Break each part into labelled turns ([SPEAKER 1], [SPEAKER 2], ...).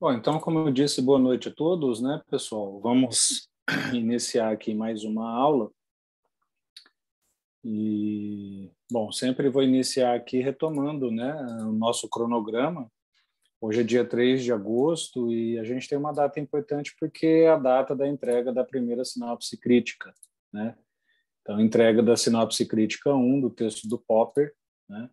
[SPEAKER 1] Bom, então, como eu disse, boa noite a todos, né, pessoal? Vamos iniciar aqui mais uma aula. Bom, sempre vou iniciar aqui retomando, né, o nosso cronograma. Hoje é dia 3 de agosto e a gente tem uma data importante porque é a data da entrega da primeira sinopse crítica, né? Então, entrega da sinopse crítica 1 do texto do Popper, né?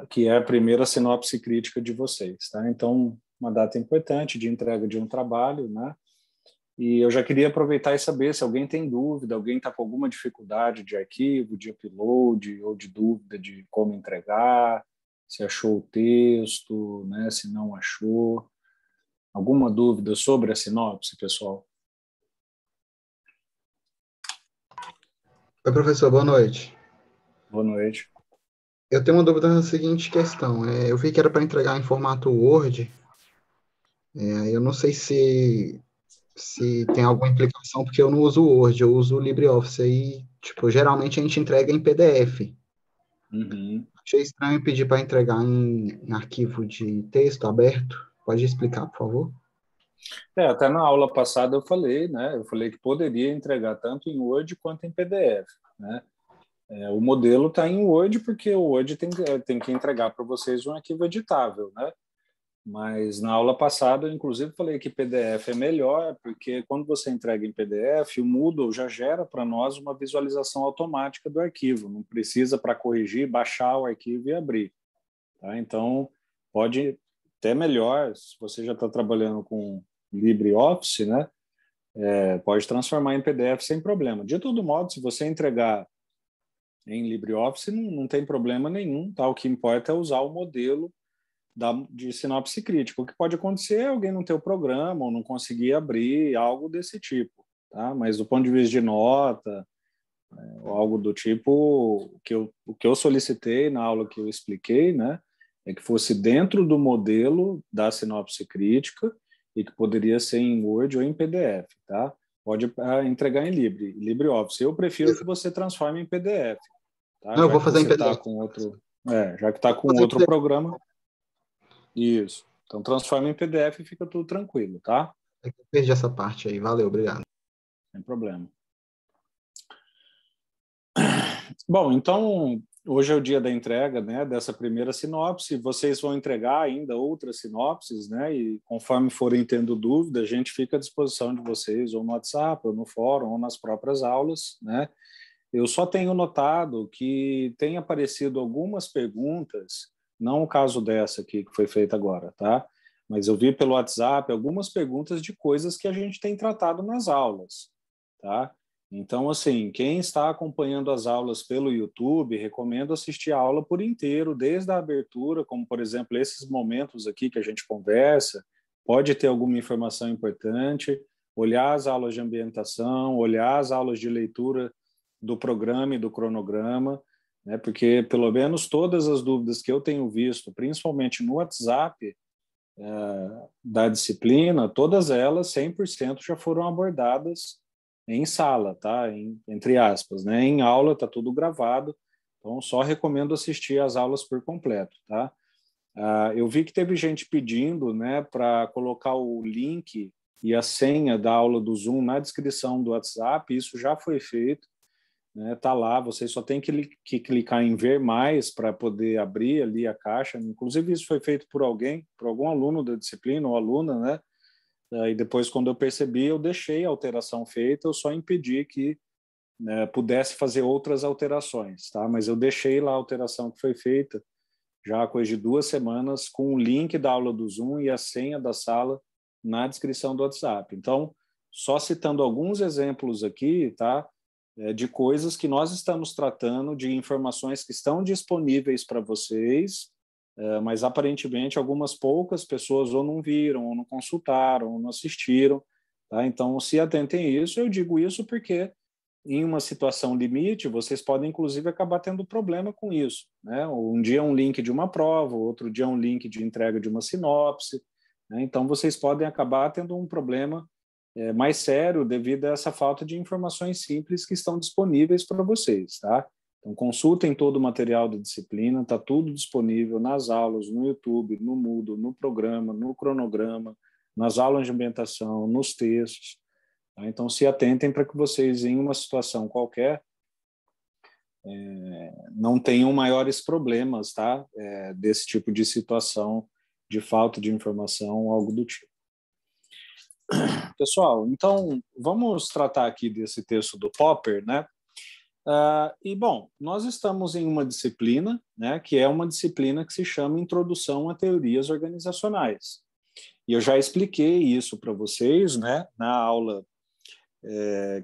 [SPEAKER 1] Que é a primeira sinopse crítica de vocês, tá? Então, uma data importante de entrega de um trabalho, né? E eu já queria aproveitar e saber se alguém tem dúvida, alguém está com alguma dificuldade de arquivo, de upload, ou de dúvida de como entregar, se achou o texto, né? Se não achou. Alguma dúvida sobre a sinopse, pessoal?
[SPEAKER 2] Oi, professor, boa noite.
[SPEAKER 1] Boa noite.
[SPEAKER 2] Eu tenho uma dúvida na seguinte questão. Eu vi que era para entregar em formato Word. Eu não sei se tem alguma implicação, porque eu não uso o Word, eu uso o LibreOffice. Aí, tipo, geralmente a gente entrega em PDF.
[SPEAKER 1] Uhum.
[SPEAKER 2] Achei estranho pedir para entregar em arquivo de texto aberto. Pode explicar, por favor?
[SPEAKER 1] Até na aula passada eu falei, né? Eu falei que poderia entregar tanto em Word quanto em PDF, né? O modelo está em Word porque o Word tem que entregar para vocês um arquivo editável, né? Mas na aula passada, eu, inclusive, falei que PDF é melhor, porque quando você entrega em PDF, o Moodle já gera para nós uma visualização automática do arquivo. Não precisa, para corrigir, baixar o arquivo e abrir. Tá? Então, pode até melhor, se você já está trabalhando com LibreOffice, né? Pode transformar em PDF sem problema. De todo modo, se você entregar em LibreOffice, não tem problema nenhum. Tá? O que importa é usar o modelo de sinopse crítica. O que pode acontecer é alguém não ter o programa ou não conseguir abrir, algo desse tipo. Tá? Mas do ponto de vista de nota, ou algo do tipo, o que eu solicitei na aula que eu expliquei, né, é que fosse dentro do modelo da sinopse crítica e que poderia ser em Word ou em PDF. Tá? Pode entregar em LibreOffice. Eu prefiro que você transforme em PDF. Tá?
[SPEAKER 2] Não, eu
[SPEAKER 1] Já
[SPEAKER 2] vou
[SPEAKER 1] que
[SPEAKER 2] fazer em
[SPEAKER 1] você está
[SPEAKER 2] PDF.
[SPEAKER 1] com outro... já que está
[SPEAKER 2] Eu vou
[SPEAKER 1] com
[SPEAKER 2] fazer em
[SPEAKER 1] outro
[SPEAKER 2] PDF.
[SPEAKER 1] programa, isso. Então transforma em PDF e fica tudo tranquilo, tá?
[SPEAKER 2] Eu perdi essa parte aí. Valeu, obrigado.
[SPEAKER 1] Sem problema. Bom, então hoje é o dia da entrega, né, dessa primeira sinopse. Vocês vão entregar ainda outras sinopses, né? E conforme forem tendo dúvida, a gente fica à disposição de vocês, ou no WhatsApp, ou no fórum, ou nas próprias aulas, né? Eu só tenho notado que tem aparecido algumas perguntas, não o caso dessa aqui que foi feita agora, tá? Mas eu vi pelo WhatsApp algumas perguntas de coisas que a gente tem tratado nas aulas, tá? Então, assim, quem está acompanhando as aulas pelo YouTube, recomendo assistir a aula por inteiro, desde a abertura, como, por exemplo, esses momentos aqui que a gente conversa, pode ter alguma informação importante, olhar as aulas de ambientação, olhar as aulas de leitura do programa e do cronograma, né? Porque pelo menos todas as dúvidas que eu tenho visto, principalmente no WhatsApp da disciplina, todas elas 100% já foram abordadas em sala, tá? Entre aspas, né? Em aula está tudo gravado, então só recomendo assistir às aulas por completo, tá? Eu vi que teve gente pedindo, né, para colocar o link e a senha da aula do Zoom na descrição do WhatsApp. Isso já foi feito, né? Tá lá, você só tem que clicar em ver mais para poder abrir ali a caixa. Inclusive isso foi feito por alguém, por algum aluno da disciplina ou aluna, né? E depois, quando eu percebi, eu deixei a alteração feita, eu só impedi que, né, pudesse fazer outras alterações, tá? Mas eu deixei lá a alteração que foi feita já há coisa de 2 semanas, com o link da aula do Zoom e a senha da sala na descrição do WhatsApp. Então, só citando alguns exemplos aqui, tá? De coisas que nós estamos tratando, de informações que estão disponíveis para vocês, mas aparentemente algumas poucas pessoas ou não viram, ou não consultaram, ou não assistiram. Tá? Então, se atentem a isso. Eu digo isso porque em uma situação limite, vocês podem, inclusive, acabar tendo problema com isso, né? Um dia é um link de uma prova, outro dia é um link de entrega de uma sinopse, né? Então, vocês podem acabar tendo um problema mais sério devido a essa falta de informações simples que estão disponíveis para vocês, tá? Então, consultem todo o material da disciplina, está tudo disponível nas aulas, no YouTube, no Moodle, no programa, no cronograma, nas aulas de ambientação, nos textos. Tá? Então, se atentem para que vocês, em uma situação qualquer, não tenham maiores problemas, tá? Desse tipo de situação, de falta de informação, algo do tipo. Pessoal, então, vamos tratar aqui desse texto do Popper, né? E, bom, nós estamos em uma disciplina, né, que é uma disciplina que se chama Introdução a Teorias Organizacionais. E eu já expliquei isso para vocês, né, na aula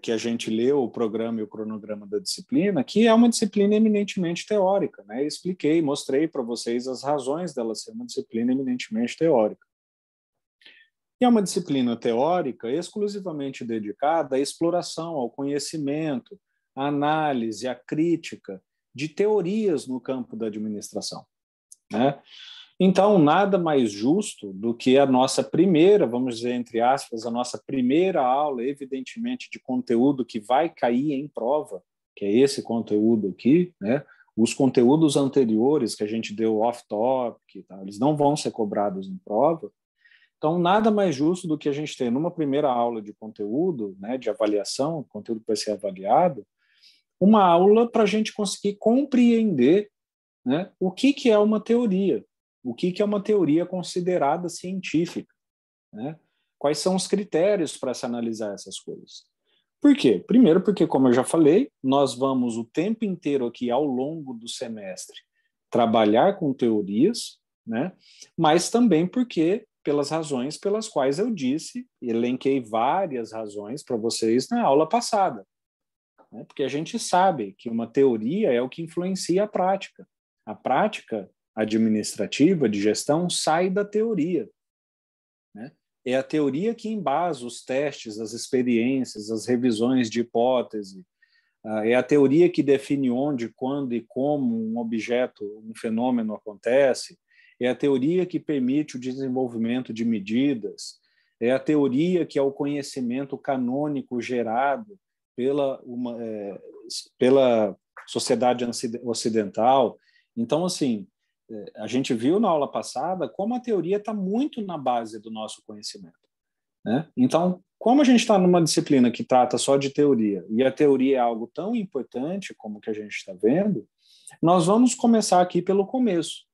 [SPEAKER 1] que a gente leu, o programa e o cronograma da disciplina, que é uma disciplina eminentemente teórica, né? Expliquei, mostrei para vocês as razões dela ser uma disciplina eminentemente teórica. E é uma disciplina teórica exclusivamente dedicada à exploração, ao conhecimento, à análise, à crítica de teorias no campo da administração, né? Então, nada mais justo do que a nossa primeira, vamos dizer, entre aspas, a nossa primeira aula, evidentemente, de conteúdo que vai cair em prova, que é esse conteúdo aqui, né? Os conteúdos anteriores que a gente deu off-topic, tá? Eles não vão ser cobrados em prova. Então, nada mais justo do que a gente ter, numa primeira aula de conteúdo, né, de avaliação, conteúdo que vai ser avaliado, uma aula para a gente conseguir compreender, né, o que é uma teoria, o que é uma teoria considerada científica, né? Quais são os critérios para se analisar essas coisas. Por quê? Primeiro porque, como eu já falei, nós vamos o tempo inteiro aqui, ao longo do semestre, trabalhar com teorias, né? Mas também porque, pelas razões pelas quais eu disse, elenquei várias razões para vocês na aula passada, né? Porque a gente sabe que uma teoria é o que influencia a prática. A prática administrativa de gestão sai da teoria, né? É a teoria que embasa os testes, as experiências, as revisões de hipótese. É a teoria que define onde, quando e como um objeto, um fenômeno acontece. É a teoria que permite o desenvolvimento de medidas. É a teoria que é o conhecimento canônico gerado pela sociedade ocidental. Então, assim, a gente viu na aula passada como a teoria está muito na base do nosso conhecimento, né? Então, como a gente está numa disciplina que trata só de teoria, e a teoria é algo tão importante como que a gente está vendo, nós vamos começar aqui pelo começo,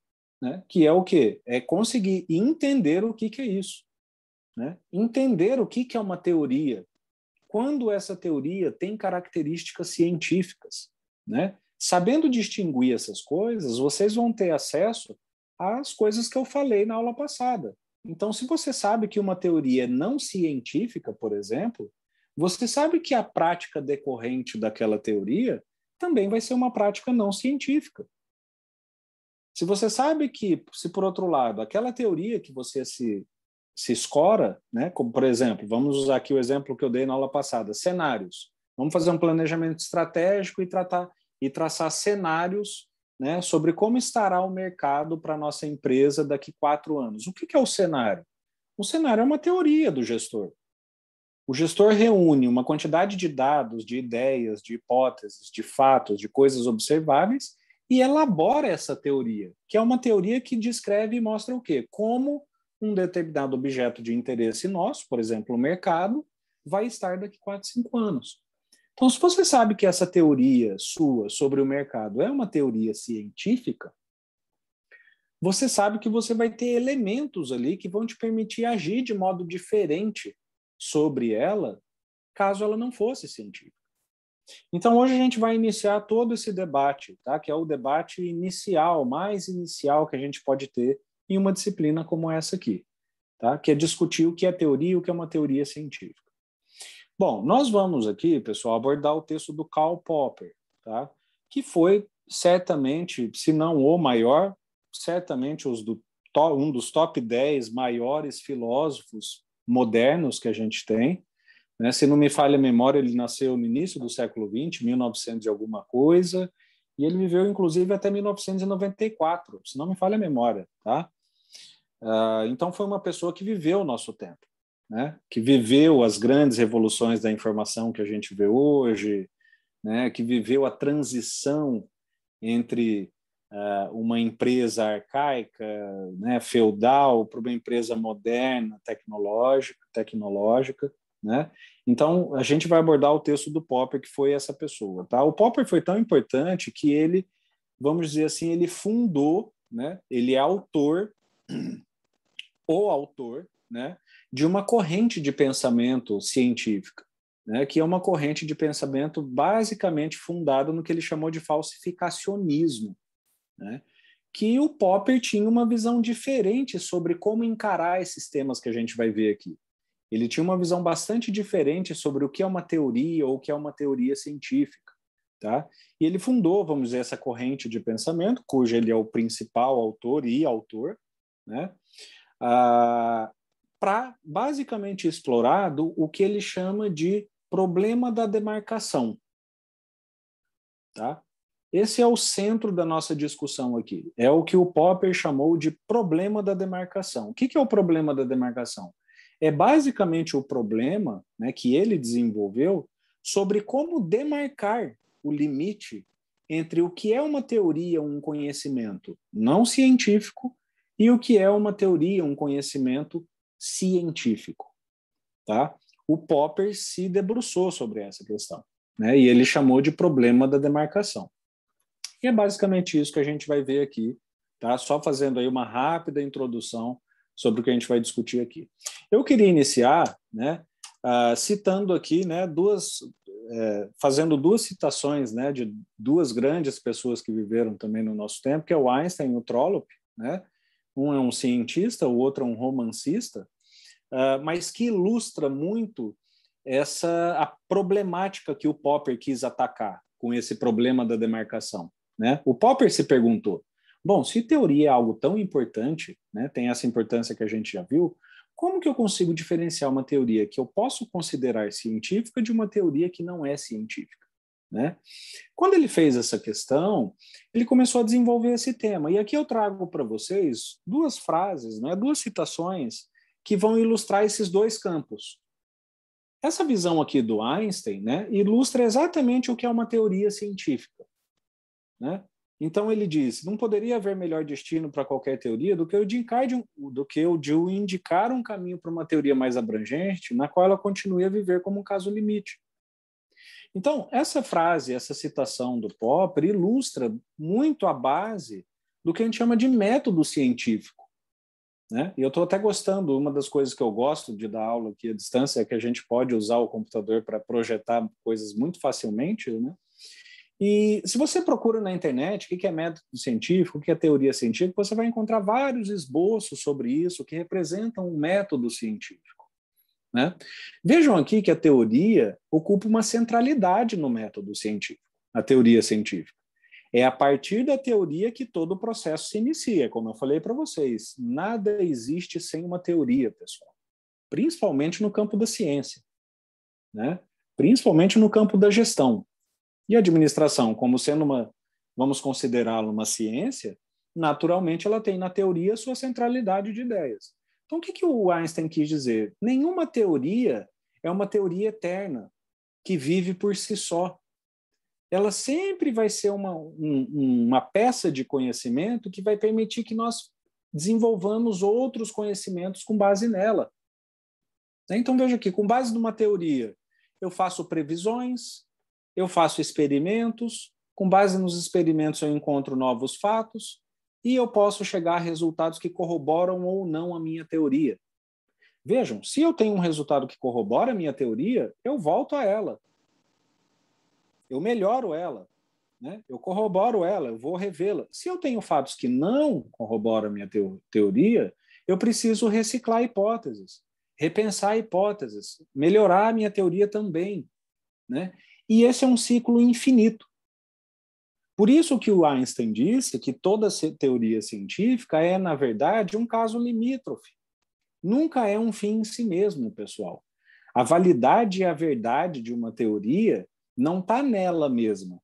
[SPEAKER 1] né? Que é o quê? É conseguir entender o que é isso, né? Entender o que é uma teoria, quando essa teoria tem características científicas, né? Sabendo distinguir essas coisas, vocês vão ter acesso às coisas que eu falei na aula passada. Então, se você sabe que uma teoria é não científica, por exemplo, você sabe que a prática decorrente daquela teoria também vai ser uma prática não científica. Se você sabe que, se por outro lado, aquela teoria que você se escora, né, como por exemplo, vamos usar aqui o exemplo que eu dei na aula passada, cenários. Vamos fazer um planejamento estratégico e traçar cenários, né, sobre como estará o mercado para a nossa empresa daqui 4 anos. O que é o cenário? O cenário é uma teoria do gestor. O gestor reúne uma quantidade de dados, de ideias, de hipóteses, de fatos, de coisas observáveis e elabora essa teoria, que é uma teoria que descreve e mostra o quê? Como um determinado objeto de interesse nosso, por exemplo, o mercado, vai estar daqui 4, 5 anos. Então, se você sabe que essa teoria sua sobre o mercado é uma teoria científica, você sabe que você vai ter elementos ali que vão te permitir agir de modo diferente sobre ela, caso ela não fosse científica. Então, hoje a gente vai iniciar todo esse debate, tá? Que é o debate inicial, mais inicial que a gente pode ter em uma disciplina como essa aqui, tá? Que é discutir o que é teoria e o que é uma teoria científica. Bom, nós vamos aqui, pessoal, abordar o texto do Karl Popper, tá? Que foi certamente, se não o maior, certamente um dos top 10 maiores filósofos modernos que a gente tem, né? Se não me falha a memória, ele nasceu no início do século XX, 1900 e alguma coisa, e ele viveu, inclusive, até 1994, se não me falha a memória, tá? Então, foi uma pessoa que viveu o nosso tempo, né? Que viveu as grandes revoluções da informação que a gente vê hoje, né? Que viveu a transição entre uma empresa arcaica, né, feudal, para uma empresa moderna, tecnológica, né? Então, a gente vai abordar o texto do Popper, que foi essa pessoa. Tá? O Popper foi tão importante que ele, vamos dizer assim, ele fundou, né? Ele é o autor, né, de uma corrente de pensamento científica, né, que é uma corrente de pensamento basicamente fundada no que ele chamou de falsificacionismo, né, que o Popper tinha uma visão diferente sobre como encarar esses temas que a gente vai ver aqui. Ele tinha uma visão bastante diferente sobre o que é uma teoria ou o que é uma teoria científica. Tá? E ele fundou, vamos dizer, essa corrente de pensamento, cujo ele é o principal autor e autor, né? Para basicamente explorar o que ele chama de problema da demarcação. Tá? Esse é o centro da nossa discussão aqui. É o que o Popper chamou de problema da demarcação. O que é o problema da demarcação? É basicamente o problema, né, que ele desenvolveu sobre como demarcar o limite entre o que é uma teoria, um conhecimento não científico, e o que é uma teoria, um conhecimento científico. Tá? O Popper se debruçou sobre essa questão, né, e ele chamou de problema da demarcação. E é basicamente isso que a gente vai ver aqui, tá? Só fazendo aí uma rápida introdução sobre o que a gente vai discutir aqui. Eu queria iniciar, né, citando aqui, né, fazendo duas citações, né, de duas grandes pessoas que viveram também no nosso tempo, que é o Einstein e o Trollope, né? Um é um cientista, o outro é um romancista, mas que ilustra muito a problemática que o Popper quis atacar com esse problema da demarcação. Né? O Popper se perguntou, bom, se teoria é algo tão importante, né, tem essa importância que a gente já viu, como que eu consigo diferenciar uma teoria que eu posso considerar científica de uma teoria que não é científica? Né? Quando ele fez essa questão, ele começou a desenvolver esse tema. E aqui eu trago para vocês duas frases, né, duas citações que vão ilustrar esses dois campos. Essa visão aqui do Einstein, né, ilustra exatamente o que é uma teoria científica. Né? Então ele diz, não poderia haver melhor destino para qualquer teoria do que o de indicar um caminho para uma teoria mais abrangente, na qual ela continue a viver como um caso limite. Então, essa frase, essa citação do Popper ilustra muito a base do que a gente chama de método científico. Né? E eu estou até gostando, uma das coisas que eu gosto de dar aula aqui à distância é que a gente pode usar o computador para projetar coisas muito facilmente, né? E se você procura na internet o que é método científico, o que é teoria científica, você vai encontrar vários esboços sobre isso que representam um método científico. Né? Vejam aqui que a teoria ocupa uma centralidade no método científico, a teoria científica. É a partir da teoria que todo o processo se inicia, como eu falei para vocês. Nada existe sem uma teoria, pessoal. Principalmente no campo da ciência. Né? Principalmente no campo da gestão. E a administração, como sendo vamos considerá-la uma ciência, naturalmente ela tem na teoria sua centralidade de ideias. Então, o que o Einstein quis dizer? Nenhuma teoria é uma teoria eterna, que vive por si só. Ela sempre vai ser uma peça de conhecimento que vai permitir que nós desenvolvamos outros conhecimentos com base nela. Então, veja aqui, com base numa teoria, eu faço previsões, eu faço experimentos, com base nos experimentos eu encontro novos fatos e eu posso chegar a resultados que corroboram ou não a minha teoria. Vejam, se eu tenho um resultado que corrobora a minha teoria, eu volto a ela. Eu melhoro ela, né? Eu corroboro ela, eu vou revê-la. Se eu tenho fatos que não corroboram a minha teoria, eu preciso reciclar hipóteses, repensar hipóteses, melhorar a minha teoria também, né? E esse é um ciclo infinito. Por isso que o Einstein disse que toda teoria científica é, na verdade, um caso limítrofe. Nunca é um fim em si mesmo, pessoal. A validade e a verdade de uma teoria não está nela mesma.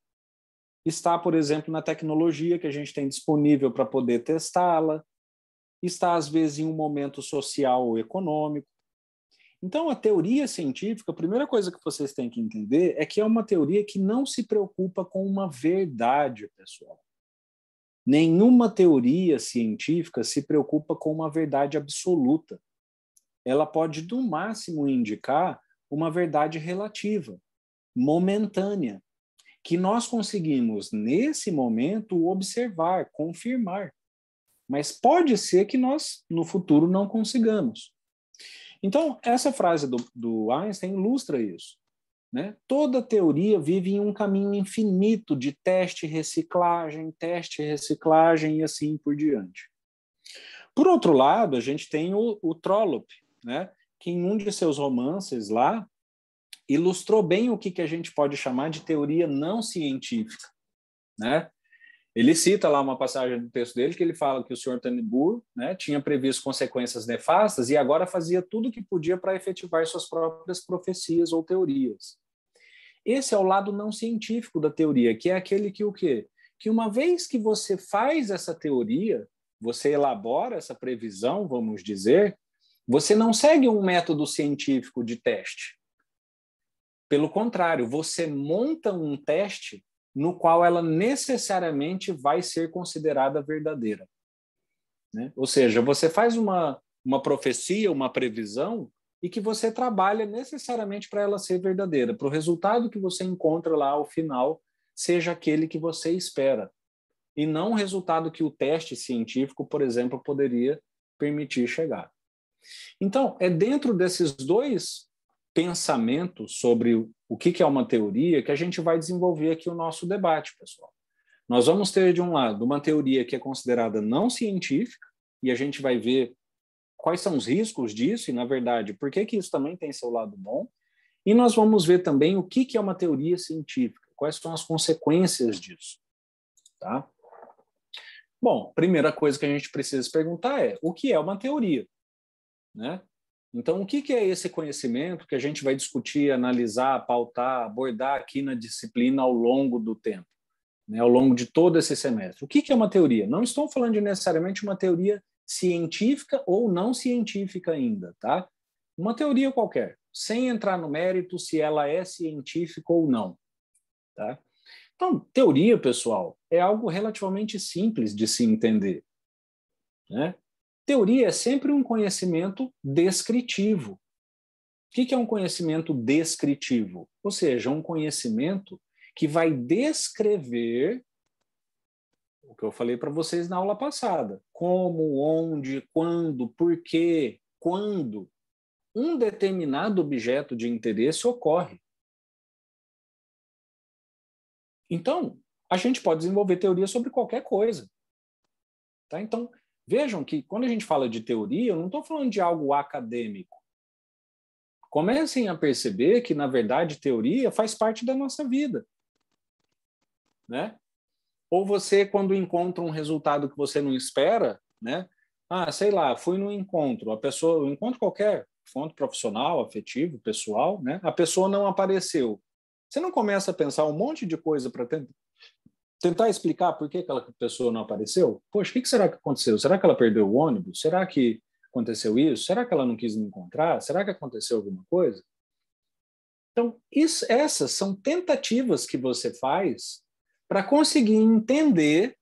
[SPEAKER 1] Está, por exemplo, na tecnologia que a gente tem disponível para poder testá-la. Está, às vezes, em um momento social ou econômico. Então, a teoria científica, a primeira coisa que vocês têm que entender é que é uma teoria que não se preocupa com uma verdade, pessoal. Nenhuma teoria científica se preocupa com uma verdade absoluta. Ela pode, no máximo, indicar uma verdade relativa, momentânea, que nós conseguimos, nesse momento, observar, confirmar. Mas pode ser que nós, no futuro, não consigamos. Então, essa frase do Einstein ilustra isso, né? Toda teoria vive em um caminho infinito de teste e reciclagem e assim por diante. Por outro lado, a gente tem o Trollope, né? Que em um de seus romances lá, ilustrou bem o que a gente pode chamar de teoria não científica, né? Ele cita lá uma passagem do texto dele que ele fala que o Sr. Turnbull, né, tinha previsto consequências nefastas e agora fazia tudo o que podia para efetivar suas próprias profecias ou teorias. Esse é o lado não científico da teoria, que é aquele que o quê? Que uma vez que você faz essa teoria, você elabora essa previsão, vamos dizer, você não segue um método científico de teste. Pelo contrário, você monta um teste no qual ela necessariamente vai ser considerada verdadeira, né? Ou seja, você faz uma profecia, uma previsão, e que você trabalha necessariamente para ela ser verdadeira, para o resultado que você encontra lá ao final seja aquele que você espera, e não o resultado que o teste científico, por exemplo, poderia permitir chegar. Então, é dentro desses dois pensamentos sobre o que é uma teoria que a gente vai desenvolver aqui o nosso debate, pessoal. Nós vamos ter, de um lado, uma teoria que é considerada não científica, e a gente vai ver quais são os riscos disso, e, na verdade, por que isso também tem seu lado bom. E nós vamos ver também o que é uma teoria científica, quais são as consequências disso. Tá? Bom, primeira coisa que a gente precisa se perguntar é o que é uma teoria, né? Então, o que é esse conhecimento que a gente vai discutir, analisar, pautar, abordar aqui na disciplina ao longo do tempo, né, ao longo de todo esse semestre? O que é uma teoria? Não estou falando de necessariamente uma teoria científica ou não científica ainda, tá? Uma teoria qualquer, sem entrar no mérito se ela é científica ou não, tá? Então, teoria, pessoal, é algo relativamente simples de se entender, né? Teoria é sempre um conhecimento descritivo. O que é um conhecimento descritivo? Ou seja, um conhecimento que vai descrever o que eu falei para vocês na aula passada. Como, onde, quando, por quê, quando um determinado objeto de interesse ocorre. Então, a gente pode desenvolver teoria sobre qualquer coisa. Tá? Então, vejam que quando a gente fala de teoria, eu não estou falando de algo acadêmico. Comecem a perceber que, na verdade, teoria faz parte da nossa vida, né? Ou você, quando encontra um resultado que você não espera, né? Ah, sei lá, fui num encontro, a pessoa, um encontro qualquer, encontro profissional, afetivo, pessoal, né? A pessoa não apareceu. Você não começa a pensar um monte de coisa para tentar explicar por que aquela pessoa não apareceu? Poxa, o que será que aconteceu? Será que ela perdeu o ônibus? Será que aconteceu isso? Será que ela não quis me encontrar? Será que aconteceu alguma coisa? Então, essas são tentativas que você faz para conseguir entender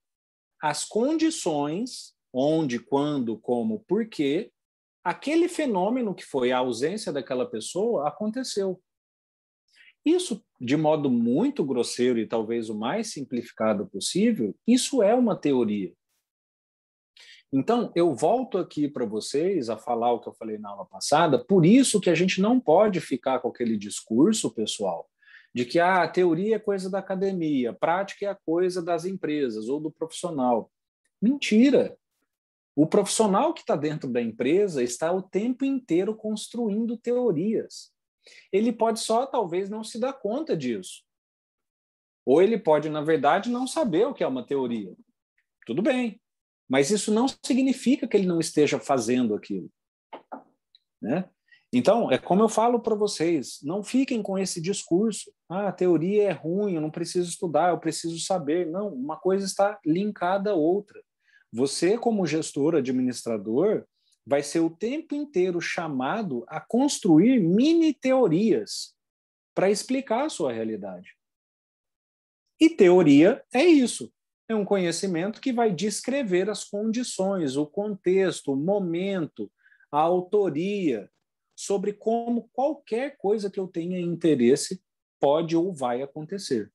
[SPEAKER 1] as condições, onde, quando, como, por quê, aquele fenômeno que foi a ausência daquela pessoa aconteceu. Isso, de modo muito grosseiro e talvez o mais simplificado possível, isso é uma teoria. Então, eu volto aqui para vocês a falar o que eu falei na aula passada, por isso que a gente não pode ficar com aquele discurso, pessoal, de que a teoria é coisa da academia, prática é a coisa das empresas ou do profissional. Mentira! O profissional que está dentro da empresa está o tempo inteiro construindo teorias. Ele pode só, talvez, não se dar conta disso. Ou ele pode, na verdade, não saber o que é uma teoria. Tudo bem. Mas isso não significa que ele não esteja fazendo aquilo, né? Então, é como eu falo para vocês, não fiquem com esse discurso. Ah, a teoria é ruim, eu não preciso estudar, eu preciso saber. Não, uma coisa está linkada à outra. Você, como gestor, administrador, vai ser o tempo inteiro chamado a construir mini teorias para explicar a sua realidade. E teoria é isso. É um conhecimento que vai descrever as condições, o contexto, o momento, a autoria, sobre como qualquer coisa que eu tenha interesse pode ou vai acontecer.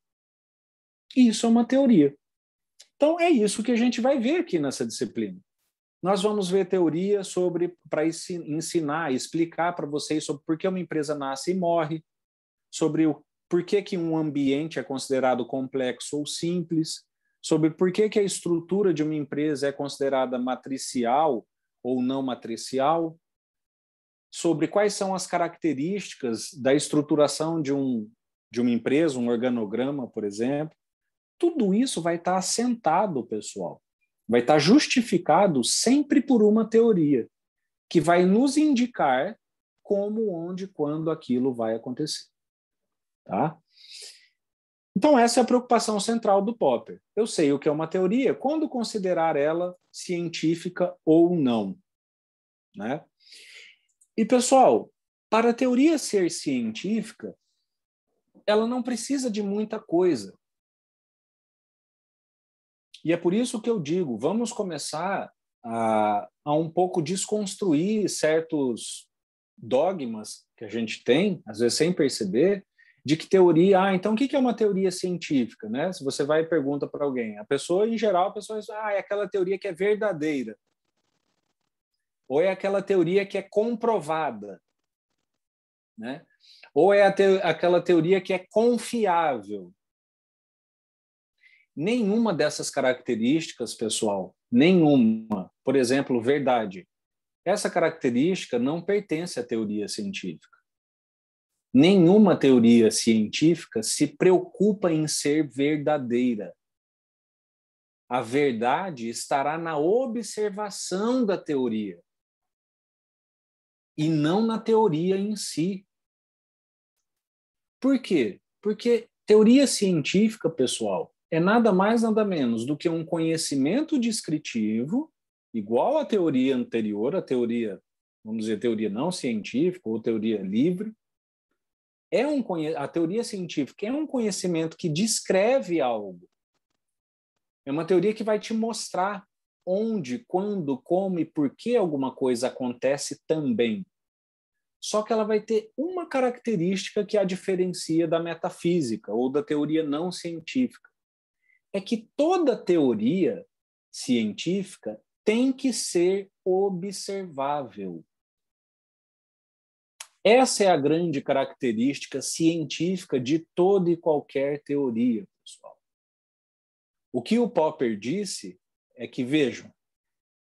[SPEAKER 1] E isso é uma teoria. Então, é isso que a gente vai ver aqui nessa disciplina. Nós vamos ver teoria sobre, para ensinar, explicar para vocês sobre por que uma empresa nasce e morre, sobre por que um ambiente é considerado complexo ou simples, sobre por que a estrutura de uma empresa é considerada matricial ou não matricial, sobre quais são as características da estruturação de uma empresa, um organograma, por exemplo. Tudo isso vai estar assentado, pessoal. Vai estar justificado sempre por uma teoria, que vai nos indicar como, onde, quando aquilo vai acontecer. Tá? Então, essa é a preocupação central do Popper. Eu sei o que é uma teoria, quando considerar ela científica ou não. Né? E, pessoal, para a teoria ser científica, ela não precisa de muita coisa. E é por isso que eu digo, vamos começar a um pouco desconstruir certos dogmas que a gente tem, às vezes sem perceber, de que teoria... então o que é uma teoria científica? Né? Se você vai e pergunta para alguém, a pessoa, em geral, a pessoa diz, é aquela teoria que é verdadeira. Ou é aquela teoria que é comprovada. Né? Ou é aquela teoria que é confiável. Nenhuma dessas características, pessoal, nenhuma, por exemplo, verdade, essa característica não pertence à teoria científica. Nenhuma teoria científica se preocupa em ser verdadeira. A verdade estará na observação da teoria e não na teoria em si. Por quê? Porque teoria científica, pessoal, é nada mais, nada menos do que um conhecimento descritivo, igual à teoria anterior, a teoria, vamos dizer, teoria não científica ou teoria livre. A teoria científica é um conhecimento que descreve algo. É uma teoria que vai te mostrar onde, quando, como e por que alguma coisa acontece também. Só que ela vai ter uma característica que a diferencia da metafísica ou da teoria não científica. É que toda teoria científica tem que ser observável. Essa é a grande característica científica de toda e qualquer teoria, pessoal. O que o Popper disse é que, vejam,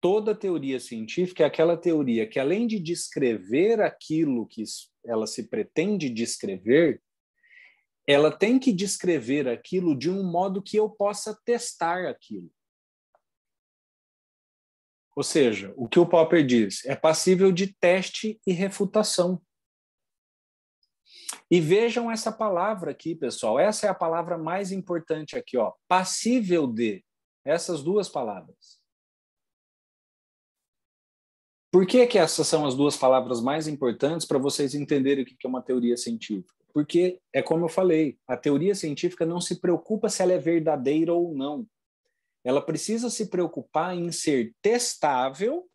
[SPEAKER 1] toda teoria científica é aquela teoria que, além de descrever aquilo que ela se pretende descrever, ela tem que descrever aquilo de um modo que eu possa testar aquilo. Ou seja, o que o Popper diz é passível de teste e refutação. E vejam essa palavra aqui, pessoal. Essa é a palavra mais importante aqui, ó. Passível de. Essas duas palavras. Por que essas são as duas palavras mais importantes para vocês entenderem o que é uma teoria científica? Porque, é como eu falei, a teoria científica não se preocupa se ela é verdadeira ou não. Ela precisa se preocupar em ser testável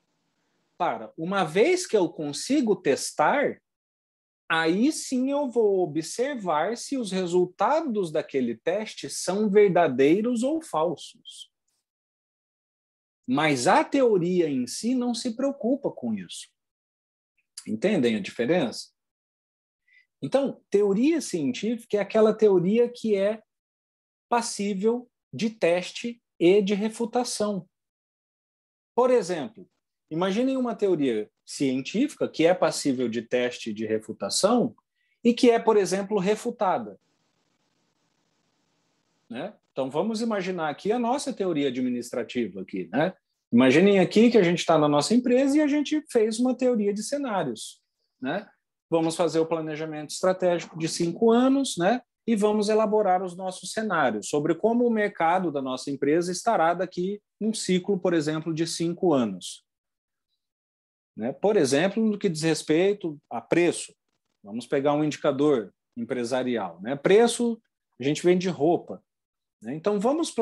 [SPEAKER 1] para, uma vez que eu consigo testar, aí sim eu vou observar se os resultados daquele teste são verdadeiros ou falsos. Mas a teoria em si não se preocupa com isso. Entendem a diferença? Então, teoria científica é aquela teoria que é passível de teste e de refutação. Por exemplo, imaginem uma teoria científica que é passível de teste e de refutação e que é, por exemplo, refutada. Né? Então, vamos imaginar aqui a nossa teoria administrativa aqui, né? Imaginem aqui que a gente está na nossa empresa e a gente fez uma teoria de cenários, né? Vamos fazer o planejamento estratégico de 5 anos, né? E vamos elaborar os nossos cenários sobre como o mercado da nossa empresa estará daqui um ciclo, por exemplo, de 5 anos. né? Por exemplo, no que diz respeito a preço. Vamos pegar um indicador empresarial, né? Preço, a gente vende roupa, né? Então, vamos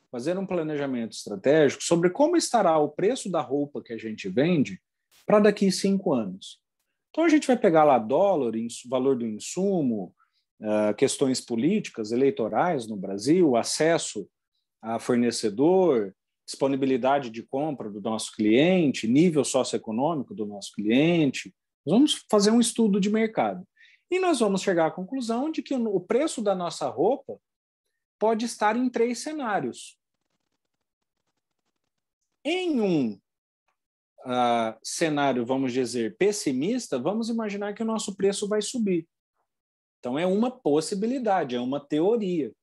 [SPEAKER 1] fazer um planejamento estratégico sobre como estará o preço da roupa que a gente vende para daqui a 5 anos. Então, a gente vai pegar lá dólar, valor do insumo, questões políticas, eleitorais no Brasil, acesso a fornecedor, disponibilidade de compra do nosso cliente, nível socioeconômico do nosso cliente. Nós vamos fazer um estudo de mercado. E nós vamos chegar à conclusão de que o preço da nossa roupa pode estar em 3 cenários. Em um cenário, vamos dizer, pessimista, vamos imaginar que o nosso preço vai subir. Então, é uma possibilidade, é uma teoria.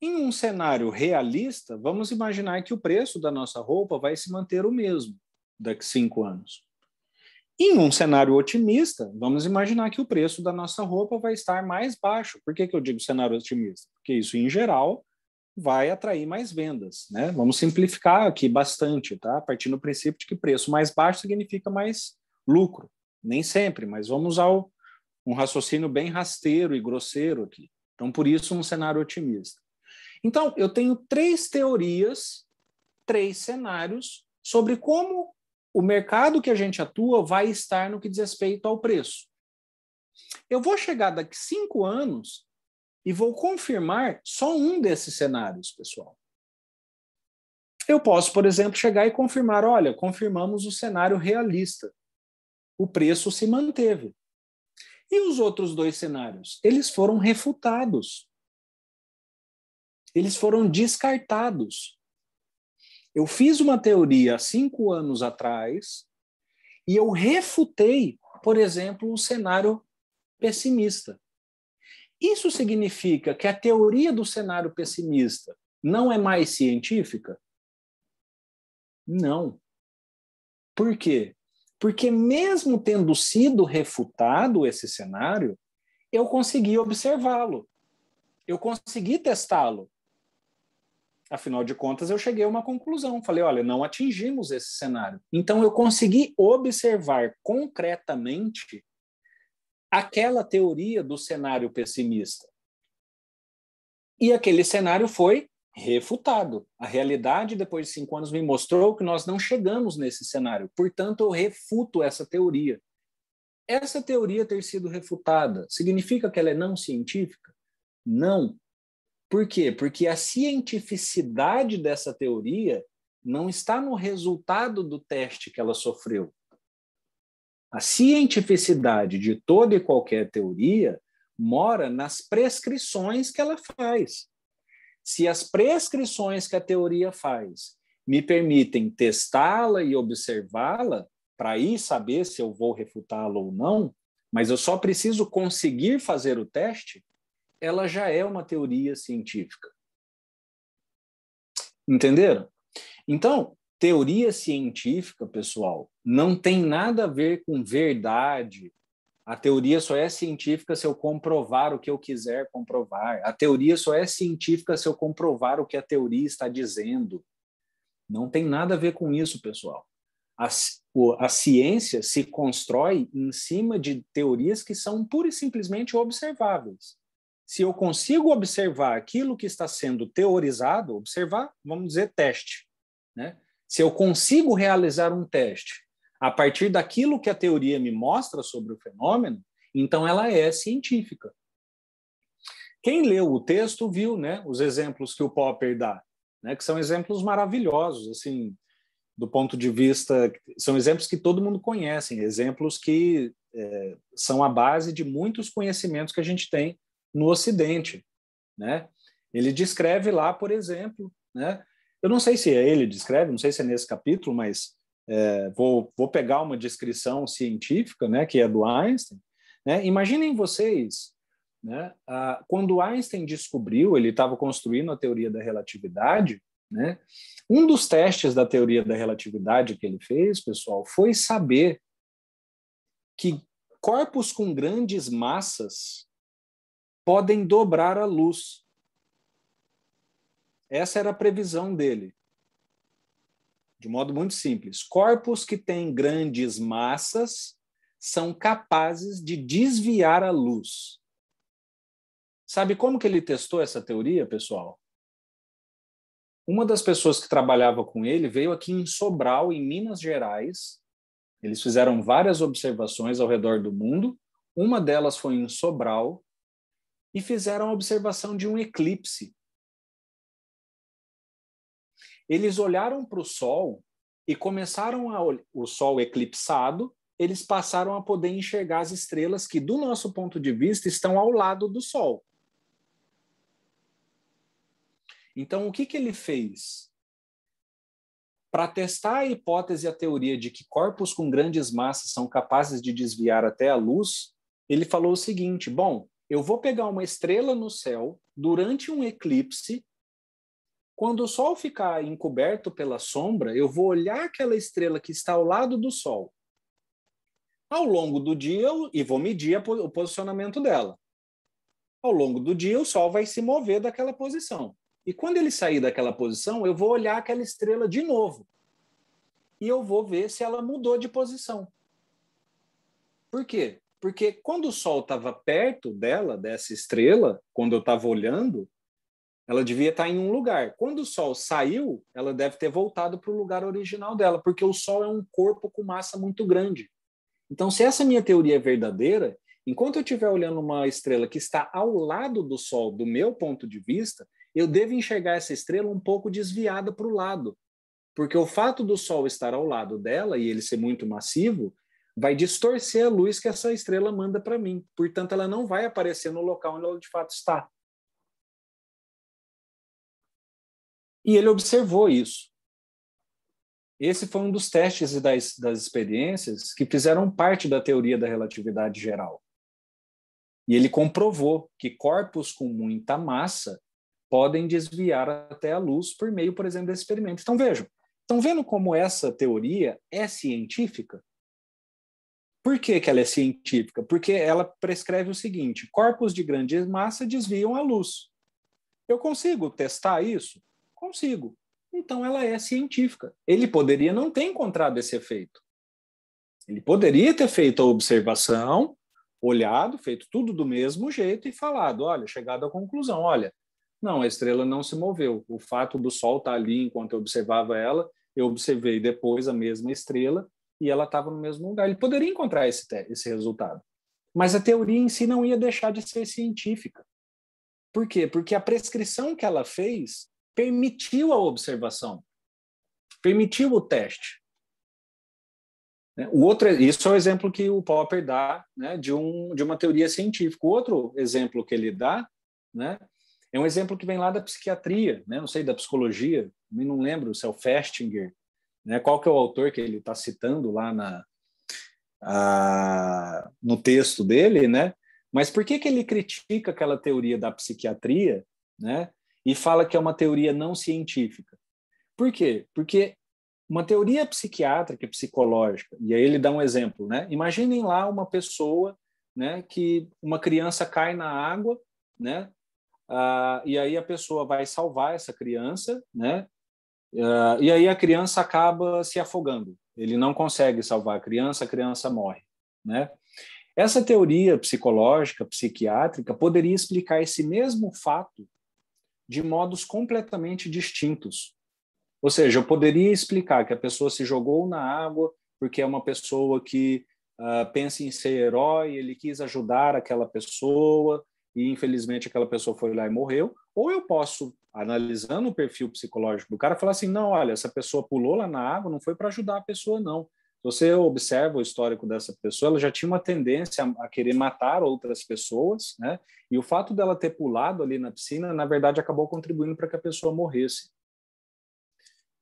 [SPEAKER 1] Em um cenário realista, vamos imaginar que o preço da nossa roupa vai se manter o mesmo daqui a 5 anos. Em um cenário otimista, vamos imaginar que o preço da nossa roupa vai estar mais baixo. Por que eu digo cenário otimista? Porque isso, em geral, vai atrair mais vendas, né? Vamos simplificar aqui bastante, tá? Partindo do princípio de que preço mais baixo significa mais lucro. Nem sempre, mas vamos usar um raciocínio bem rasteiro e grosseiro aqui. Então, por isso, um cenário otimista. Então, eu tenho 3 teorias, 3 cenários sobre como o mercado que a gente atua vai estar no que diz respeito ao preço. Eu vou chegar daqui 5 anos e vou confirmar só um desses cenários, pessoal. Eu posso, por exemplo, chegar e confirmar, olha, confirmamos o cenário realista. O preço se manteve. E os outros 2 cenários? Eles foram refutados. Eles foram descartados. Eu fiz uma teoria há 5 anos atrás e eu refutei, por exemplo, o cenário pessimista. Isso significa que a teoria do cenário pessimista não é mais científica? Não. Por quê? Porque mesmo tendo sido refutado esse cenário, eu consegui observá-lo. Eu consegui testá-lo. Afinal de contas, eu cheguei a uma conclusão. Falei, olha, não atingimos esse cenário. Então, eu consegui observar concretamente aquela teoria do cenário pessimista. E aquele cenário foi refutado. A realidade, depois de 5 anos, me mostrou que nós não chegamos nesse cenário. Portanto, eu refuto essa teoria. Essa teoria ter sido refutada significa que ela é não científica? Não. Por quê? Porque a cientificidade dessa teoria não está no resultado do teste que ela sofreu. A cientificidade de toda e qualquer teoria mora nas prescrições que ela faz. Se as prescrições que a teoria faz me permitem testá-la e observá-la, para aí saber se eu vou refutá-la ou não, mas eu só preciso conseguir fazer o teste, ela já é uma teoria científica. Entenderam? Então, teoria científica, pessoal, não tem nada a ver com verdade. A teoria só é científica se eu comprovar o que eu quiser comprovar. A teoria só é científica se eu comprovar o que a teoria está dizendo. Não tem nada a ver com isso, pessoal. A ciência se constrói em cima de teorias que são pura e simplesmente observáveis. Se eu consigo observar aquilo que está sendo teorizado, observar, vamos dizer, teste, né? Se eu consigo realizar um teste a partir daquilo que a teoria me mostra sobre o fenômeno, então ela é científica. Quem leu o texto viu, né, os exemplos que o Popper dá, né, que são exemplos maravilhosos, assim, do ponto de vista... São exemplos que todo mundo conhece, exemplos que são a base de muitos conhecimentos que a gente tem no Ocidente, né? Ele descreve lá, por exemplo, né? Eu não sei se ele descreve, não sei se é nesse capítulo, mas vou pegar uma descrição científica, né, que é do Einstein, né? Imaginem vocês, né, quando Einstein descobriu, ele estava construindo a teoria da relatividade, né? Um dos testes da teoria da relatividade que ele fez, pessoal, foi saber que corpos com grandes massas podem dobrar a luz. Essa era a previsão dele. de modo muito simples, corpos que têm grandes massas são capazes de desviar a luz. Sabe como que ele testou essa teoria, pessoal? Uma das pessoas que trabalhava com ele veio aqui em Sobral, em Minas Gerais. Eles fizeram várias observações ao redor do mundo. Uma delas foi em Sobral e fizeram a observação de um eclipse. Eles olharam para o Sol e começaram a olhar o Sol eclipsado, eles passaram a poder enxergar as estrelas que, do nosso ponto de vista, estão ao lado do Sol. Então, o que ele fez? Para testar a hipótese e a teoria de que corpos com grandes massas são capazes de desviar até a luz, ele falou o seguinte: bom, eu vou pegar uma estrela no céu durante um eclipse. Quando o Sol ficar encoberto pela sombra, eu vou olhar aquela estrela que está ao lado do Sol ao longo do dia e vou medir o posicionamento dela. Ao longo do dia, o Sol vai se mover daquela posição. E quando ele sair daquela posição, eu vou olhar aquela estrela de novo. E eu vou ver se ela mudou de posição. Por quê? Porque quando o Sol estava perto dela, dessa estrela, quando eu estava olhando, ela devia estar em um lugar. Quando o Sol saiu, ela deve ter voltado para o lugar original dela, porque o Sol é um corpo com massa muito grande. Então, se essa minha teoria é verdadeira, enquanto eu estiver olhando uma estrela que está ao lado do Sol, do meu ponto de vista, eu devo enxergar essa estrela um pouco desviada para o lado. Porque o fato do Sol estar ao lado dela e ele ser muito massivo vai distorcer a luz que essa estrela manda para mim. Portanto, ela não vai aparecer no local onde ela de fato está. E ele observou isso. Esse foi um dos testes e das experiências que fizeram parte da teoria da relatividade geral. E ele comprovou que corpos com muita massa podem desviar até a luz por meio, por exemplo, desse experimento. Então, vejam, estão vendo como essa teoria é científica? Por que ela é científica? Porque ela prescreve o seguinte: corpos de grande massa desviam a luz. Eu consigo testar isso? Consigo. Então, ela é científica. Ele poderia não ter encontrado esse efeito. Ele poderia ter feito a observação, olhado, feito tudo do mesmo jeito e falado, olha, chegado à conclusão, olha, não, a estrela não se moveu. O fato do Sol estar ali enquanto eu observava ela, eu observei depois a mesma estrela e ela estava no mesmo lugar. Ele poderia encontrar esse resultado. Mas a teoria em si não ia deixar de ser científica. Por quê? Porque a prescrição que ela fez permitiu a observação, permitiu o teste. Isso é o exemplo que o Popper dá, né, de uma teoria científica. O outro exemplo que ele dá, né, é um exemplo que vem lá da psiquiatria, né, não sei, da psicologia, não lembro se é o Festinger, né, qual que é o autor que ele está citando lá no texto dele, né? Mas por que ele critica aquela teoria da psiquiatria, né, e fala que é uma teoria não científica? Por quê? Porque uma teoria psiquiátrica e psicológica, e aí ele dá um exemplo, né? Imaginem lá uma pessoa, né, que uma criança cai na água, né? E aí a pessoa vai salvar essa criança, né? E aí a criança acaba se afogando. Ele não consegue salvar a criança morre, né? Essa teoria psicológica, psiquiátrica, poderia explicar esse mesmo fato de modos completamente distintos. Ou seja, eu poderia explicar que a pessoa se jogou na água porque é uma pessoa que pensa em ser herói, ele quis ajudar aquela pessoa e, infelizmente, aquela pessoa foi lá e morreu. Ou eu posso, analisando o perfil psicológico do cara, falar assim, não, olha, essa pessoa pulou lá na água, não foi para ajudar a pessoa, não. Se você observa o histórico dessa pessoa, ela já tinha uma tendência a querer matar outras pessoas, né? E o fato dela ter pulado ali na piscina, na verdade, acabou contribuindo para que a pessoa morresse.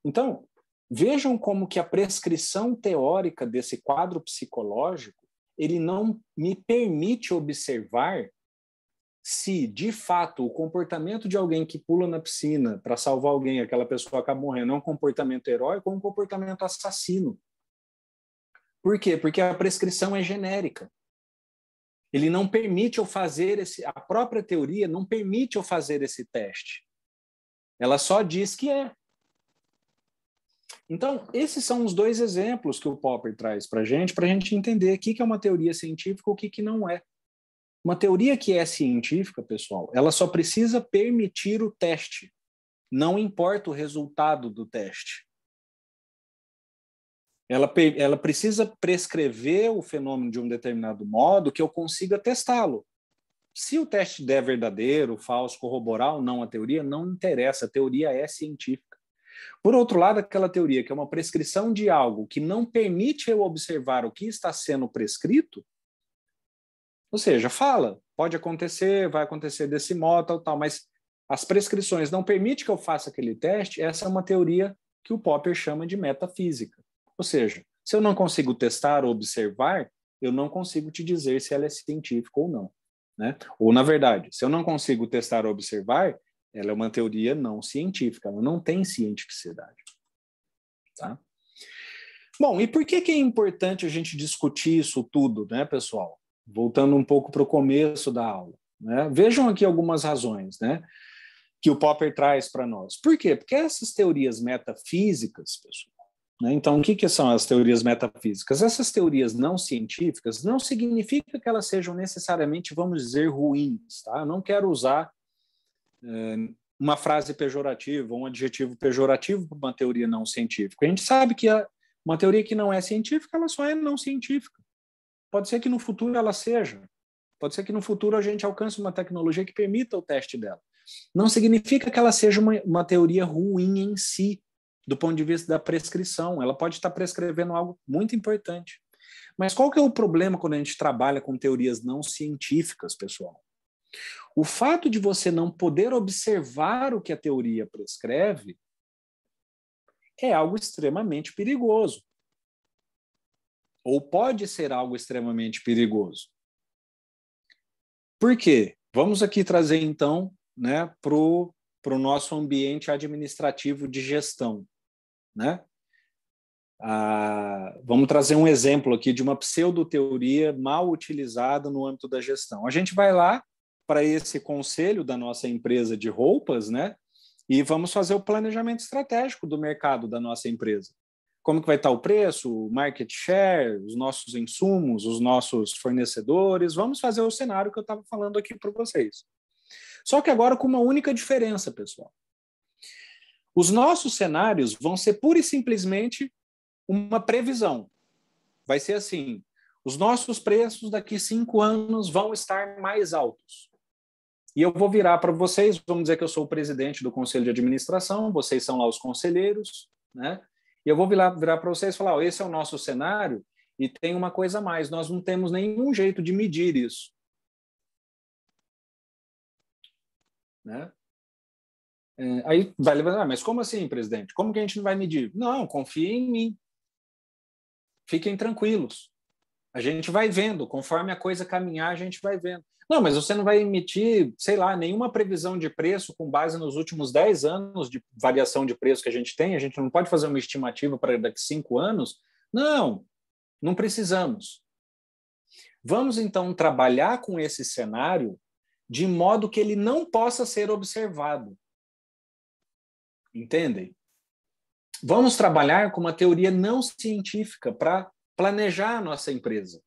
[SPEAKER 1] Então, vejam como que a prescrição teórica desse quadro psicológico, ele não me permite observar se, de fato, o comportamento de alguém que pula na piscina para salvar alguém, aquela pessoa acaba morrendo, é um comportamento heróico ou um comportamento assassino. Por quê? Porque a prescrição é genérica. Ele não permite eu fazer a própria teoria não permite eu fazer esse teste. Ela só diz que é. Então, esses são os dois exemplos que o Popper traz para a gente entender o que é uma teoria científica e o que não é. Uma teoria que é científica, pessoal, ela só precisa permitir o teste. Não importa o resultado do teste. Ela precisa prescrever o fenômeno de um determinado modo que eu consiga testá-lo. Se o teste der verdadeiro, falso, corroborar ou não a teoria, não interessa, a teoria é científica. Por outro lado, aquela teoria que é uma prescrição de algo que não permite eu observar o que está sendo prescrito, ou seja, fala, pode acontecer, vai acontecer desse modo, tal, mas as prescrições não permitem que eu faça aquele teste, essa é uma teoria que o Popper chama de metafísica. Ou seja, se eu não consigo testar ou observar, eu não consigo te dizer se ela é científica ou não. Né? Ou, na verdade, se eu não consigo testar ou observar, ela é uma teoria não científica, ela não tem cientificidade. Tá? Bom, e por que é importante a gente discutir isso tudo, né, pessoal? Voltando um pouco para o começo da aula. Né? Vejam aqui algumas razões, né, que o Popper traz para nós. Por quê? Porque essas teorias metafísicas, pessoal, né, então o que são as teorias metafísicas? Essas teorias não científicas não significa que elas sejam necessariamente, vamos dizer, ruins. Tá? Eu não quero usar uma frase pejorativa, um adjetivo pejorativo para uma teoria não científica. A gente sabe que uma teoria que não é científica, ela só é não científica. Pode ser que no futuro ela seja. Pode ser que no futuro a gente alcance uma tecnologia que permita o teste dela. Não significa que ela seja uma teoria ruim em si, do ponto de vista da prescrição. Ela pode estar prescrevendo algo muito importante. Mas qual que é o problema quando a gente trabalha com teorias não científicas, pessoal? O fato de você não poder observar o que a teoria prescreve é algo extremamente perigoso. Ou pode ser algo extremamente perigoso. Por quê? Vamos aqui trazer, então, né, para o nosso ambiente administrativo de gestão. Né? Vamos trazer um exemplo aqui de uma pseudo-teoria mal utilizada no âmbito da gestão. A gente vai lá para esse conselho da nossa empresa de roupas, né, e vamos fazer o planejamento estratégico do mercado da nossa empresa. Como que vai estar o preço, o market share, os nossos insumos, os nossos fornecedores. Vamos fazer o cenário que eu estava falando aqui para vocês. Só que agora com uma única diferença, pessoal. Os nossos cenários vão ser pura e simplesmente uma previsão. Vai ser assim, os nossos preços daqui 5 anos vão estar mais altos. E eu vou virar para vocês, vamos dizer que eu sou o presidente do conselho de administração, vocês são lá os conselheiros, né? E eu vou virar para vocês e falar, esse é o nosso cenário e tem uma coisa a mais, nós não temos nenhum jeito de medir isso. Né? Aí vai levantar, mas como assim, presidente? Como que a gente não vai medir? Não, confiem em mim. Fiquem tranquilos. A gente vai vendo, conforme a coisa caminhar, a gente vai vendo. Não, mas você não vai emitir, sei lá, nenhuma previsão de preço com base nos últimos 10 anos de variação de preço que a gente não pode fazer uma estimativa para daqui 5 anos? Não, não precisamos. Vamos, então, trabalhar com esse cenário de modo que ele não possa ser observado. Entendem? Vamos trabalhar com uma teoria não científica para planejar a nossa empresa.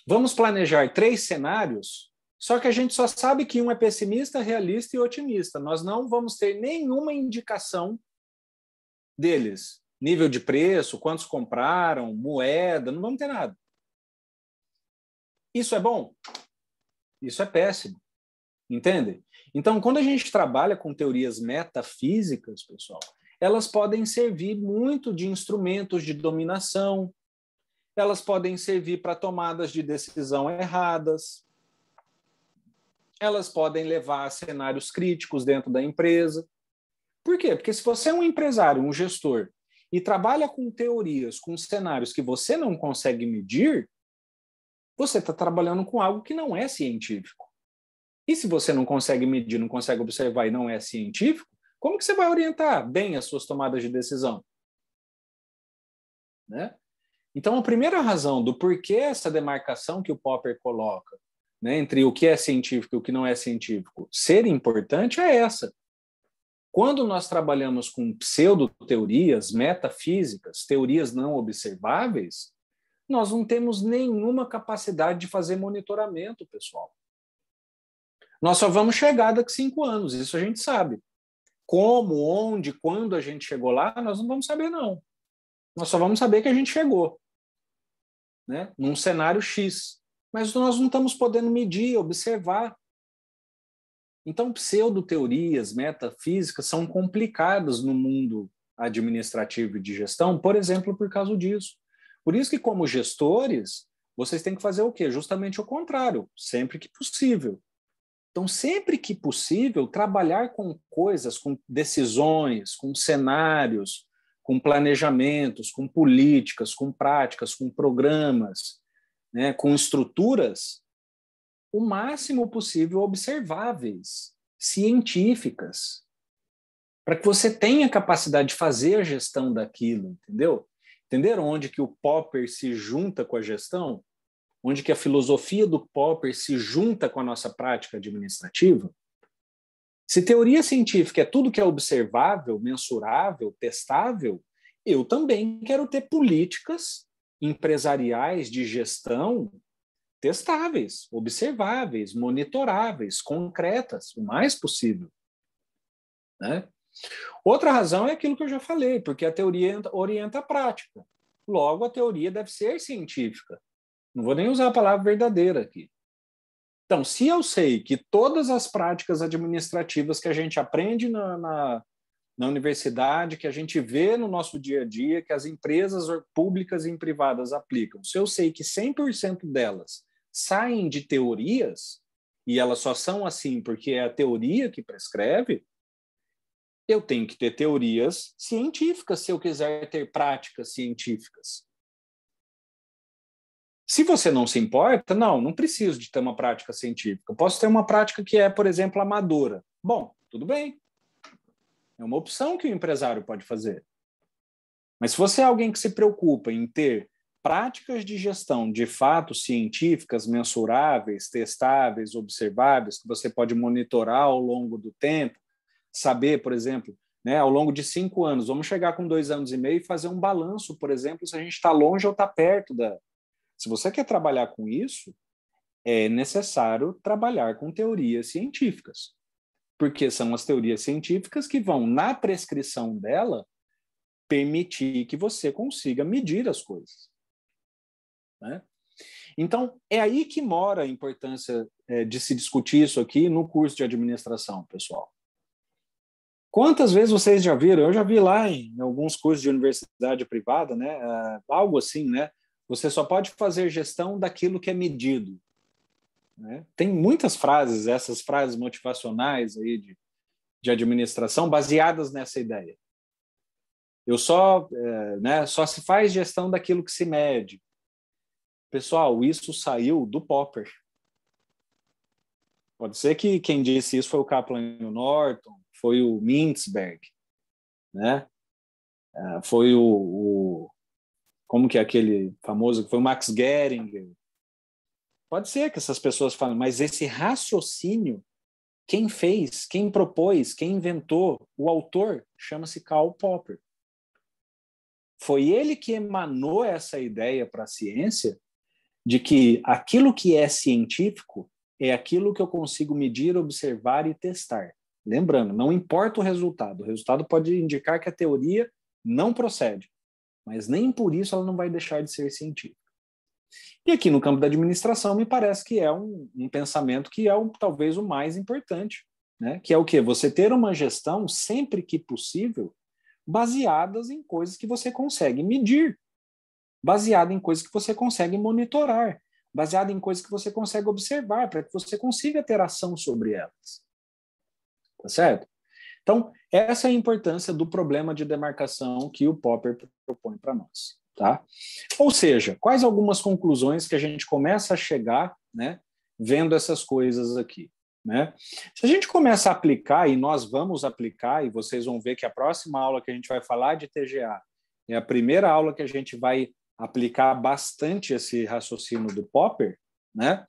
[SPEAKER 1] Vamos planejar 3 cenários, só que a gente só sabe que um é pessimista, realista e otimista. Nós não vamos ter nenhuma indicação deles. Nível de preço, quantos compraram, moeda, não vamos ter nada. Isso é bom? Isso é péssimo. Entendem? Então, quando a gente trabalha com teorias metafísicas, pessoal, elas podem servir muito de instrumentos de dominação, elas podem servir para tomadas de decisão erradas, elas podem levar a cenários críticos dentro da empresa. Por quê? Porque se você é um empresário, um gestor, e trabalha com teorias, com cenários que você não consegue medir, você está trabalhando com algo que não é científico. E se você não consegue medir, não consegue observar e não é científico, como que você vai orientar bem as suas tomadas de decisão? Né? Então, a primeira razão do porquê essa demarcação que o Popper coloca, né, entre o que é científico e o que não é científico ser importante é essa. Quando nós trabalhamos com pseudo-teorias, metafísicas, teorias não observáveis, nós não temos nenhuma capacidade de fazer monitoramento, pessoal. Nós só vamos chegar daqui a 5 anos, isso a gente sabe. Como, onde, quando a gente chegou lá, nós não vamos saber, não. Nós só vamos saber que a gente chegou, né? Num cenário X. Mas nós não estamos podendo medir, observar. Então, pseudo-teorias, metafísicas são complicadas no mundo administrativo e de gestão, por exemplo, por causa disso. Por isso que, como gestores, vocês têm que fazer o quê? Justamente o contrário, sempre que possível. Então, sempre que possível, trabalhar com coisas, com decisões, com cenários, com planejamentos, com políticas, com práticas, com programas, né, com estruturas, o máximo possível observáveis, científicas, para que você tenha capacidade de fazer a gestão daquilo, entendeu? Entenderam onde que o Popper se junta com a gestão? Onde que a filosofia do Popper se junta com a nossa prática administrativa? Se teoria científica é tudo que é observável, mensurável, testável, eu também quero ter políticas empresariais de gestão testáveis, observáveis, monitoráveis, concretas, o mais possível, né? Outra razão é aquilo que eu já falei, porque a teoria orienta a prática. Logo, a teoria deve ser científica. Não vou nem usar a palavra verdadeira aqui. Então, se eu sei que todas as práticas administrativas que a gente aprende na universidade, que a gente vê no nosso dia a dia, que as empresas públicas e privadas aplicam, se eu sei que 100% delas saem de teorias, e elas só são assim porque é a teoria que prescreve, eu tenho que ter teorias científicas se eu quiser ter práticas científicas. Se você não se importa, não preciso de ter uma prática científica. Eu posso ter uma prática que é, por exemplo, amadora. Bom, tudo bem. É uma opção que o empresário pode fazer. Mas se você é alguém que se preocupa em ter práticas de gestão de fato científicas, mensuráveis, testáveis, observáveis, que você pode monitorar ao longo do tempo, saber, por exemplo, né, ao longo de 5 anos, vamos chegar com 2 anos e meio e fazer um balanço, por exemplo, se a gente está longe ou está perto da... Se você quer trabalhar com isso, é necessário trabalhar com teorias científicas, porque são as teorias científicas que vão, na prescrição dela, permitir que você consiga medir as coisas, né? Então, é aí que mora a importância de se discutir isso aqui no curso de administração, pessoal. Quantas vezes vocês já viram? Eu já vi lá em alguns cursos de universidade privada, né? Algo assim, né? Você só pode fazer gestão daquilo que é medido, né? Tem muitas frases, essas frases motivacionais aí de administração baseadas nessa ideia. Só se faz gestão daquilo que se mede. Pessoal, isso saiu do Popper. Pode ser que quem disse isso foi o Kaplan e o Norton, foi o Mintzberg, né? Foi como que é aquele famoso, foi o Max Geringer. Pode ser que essas pessoas falem, mas esse raciocínio, quem fez, quem propôs, quem inventou, o autor, chama-se Karl Popper. Foi ele que emanou essa ideia para a ciência de que aquilo que é científico é aquilo que eu consigo medir, observar e testar. Lembrando, não importa o resultado pode indicar que a teoria não procede, mas nem por isso ela não vai deixar de ser científica. E aqui no campo da administração me parece que é um pensamento que é talvez o mais importante, né? Que é o quê? Você ter uma gestão, sempre que possível, baseadas em coisas que você consegue medir, baseada em coisas que você consegue monitorar, baseada em coisas que você consegue observar, para que você consiga ter ação sobre elas. Tá certo? Então, essa é a importância do problema de demarcação que o Popper propõe para nós. Tá? Ou seja, quais algumas conclusões que a gente começa a chegar, né, vendo essas coisas aqui? Né? Se a gente começa a aplicar, e nós vamos aplicar, e vocês vão ver que a próxima aula que a gente vai falar de TGA é a primeira aula que a gente vai aplicar bastante esse raciocínio do Popper, né?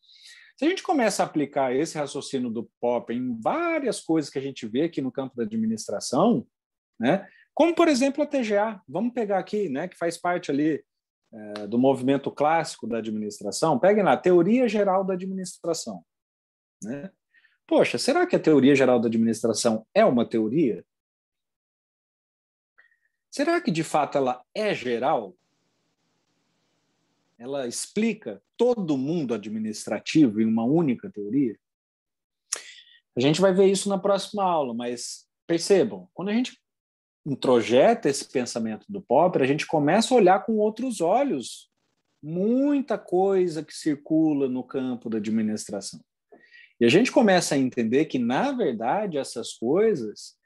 [SPEAKER 1] Se a gente começa a aplicar esse raciocínio do Popper em várias coisas que a gente vê aqui no campo da administração, né? Como, por exemplo, a TGA, vamos pegar aqui, né, que faz parte ali do movimento clássico da administração, peguem lá, Teoria Geral da Administração. Né? Poxa, será que a Teoria Geral da Administração é uma teoria? Será que, de fato, ela é geral? Ela explica todo o mundo administrativo em uma única teoria? A gente vai ver isso na próxima aula, mas percebam, quando a gente introjeta esse pensamento do Popper, a gente começa a olhar com outros olhos muita coisa que circula no campo da administração. E a gente começa a entender que, na verdade, essas coisas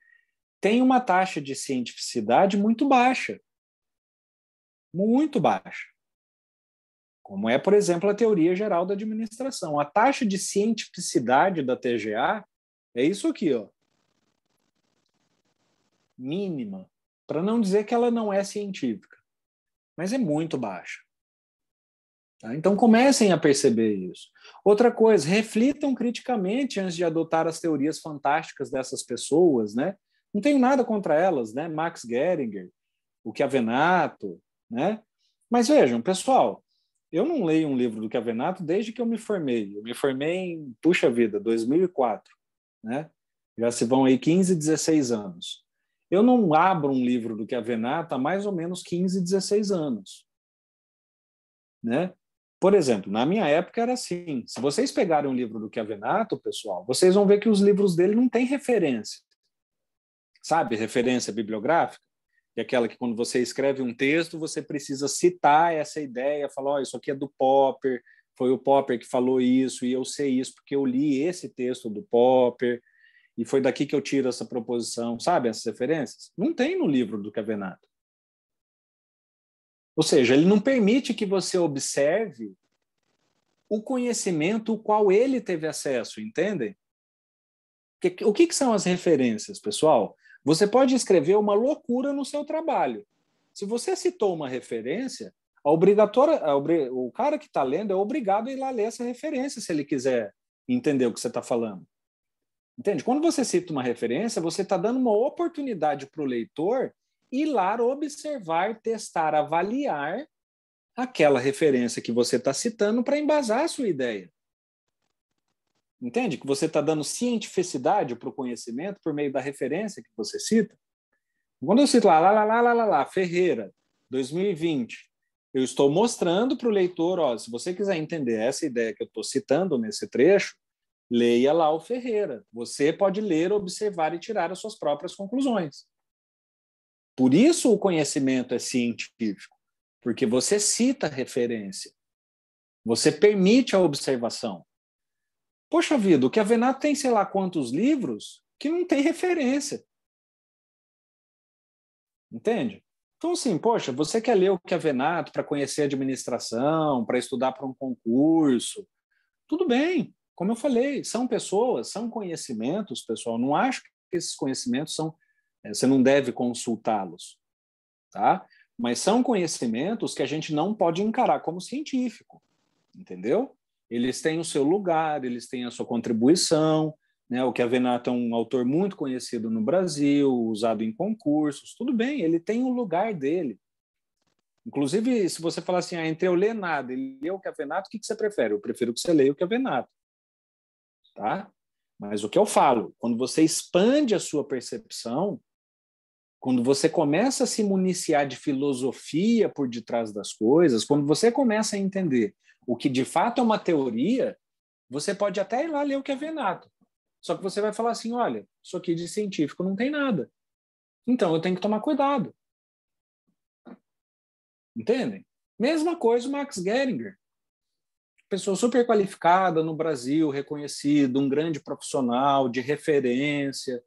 [SPEAKER 1] têm uma taxa de cientificidade muito baixa. Muito baixa. Como é, por exemplo, a Teoria Geral da Administração. A taxa de cientificidade da TGA é isso aqui, ó. Mínima, para não dizer que ela não é científica, mas é muito baixa. Tá? Então comecem a perceber isso. Outra coisa, reflitam criticamente antes de adotar as teorias fantásticas dessas pessoas, né? Não tenho nada contra elas, né? Max Geringer, o Chiavenato, né? Mas vejam, pessoal, eu não leio um livro do Chiavenato desde que eu me formei. Eu me formei em, puxa vida, 2004, né? Já se vão aí 15, 16 anos. Eu não abro um livro do Chiavenato há mais ou menos 15, 16 anos. Né? Por exemplo, na minha época era assim. Se vocês pegarem um livro do Chiavenato, pessoal, vocês vão ver que os livros dele não têm referência. Sabe, referência bibliográfica? Que é aquela que quando você escreve um texto, você precisa citar essa ideia, falar, oh, isso aqui é do Popper, foi o Popper que falou isso, e eu sei isso porque eu li esse texto do Popper, e foi daqui que eu tiro essa proposição, sabe, essas referências? Não tem no livro do Chiavenato. Ou seja, ele não permite que você observe o conhecimento ao qual ele teve acesso, entendem? O que são as referências, pessoal? Você pode escrever uma loucura no seu trabalho. Se você citou uma referência, o cara que está lendo é obrigado a ir lá ler essa referência se ele quiser entender o que você está falando. Entende? Quando você cita uma referência, você está dando uma oportunidade para o leitor ir lá observar, testar, avaliar aquela referência que você está citando para embasar a sua ideia. Entende? Que você está dando cientificidade para o conhecimento por meio da referência que você cita. Quando eu cito lá, Ferreira, 2020, eu estou mostrando para o leitor, ó, se você quiser entender essa ideia que eu estou citando nesse trecho, leia lá o Ferreira. Você pode ler, observar e tirar as suas próprias conclusões. Por isso o conhecimento é científico, porque você cita a referência, você permite a observação. Poxa vida, o Chiavenato tem sei lá quantos livros que não tem referência. Entende? Então, assim, poxa, você quer ler o Chiavenato para conhecer a administração, para estudar para um concurso, tudo bem. Como eu falei, são pessoas, são conhecimentos, pessoal. Não acho que esses conhecimentos são... Você não deve consultá-los, tá? Mas são conhecimentos que a gente não pode encarar como científico, entendeu? Eles têm o seu lugar, eles têm a sua contribuição, né? O Chiavenato é um autor muito conhecido no Brasil, usado em concursos, tudo bem, ele tem o lugar dele. Inclusive, se você falar assim, entre eu ler nada e ler o Chiavenato, o que você prefere? Eu prefiro que você leia o Chiavenato. Tá? Mas o que eu falo, quando você expande a sua percepção, quando você começa a se municiar de filosofia por detrás das coisas, quando você começa a entender o que de fato é uma teoria, você pode até ir lá ler o Chiavenato. Só que você vai falar assim, olha, isso aqui de científico não tem nada. Então eu tenho que tomar cuidado. Entendem? Mesma coisa o Max Geringer. Pessoa super qualificada no Brasil, reconhecido, um grande profissional de referência.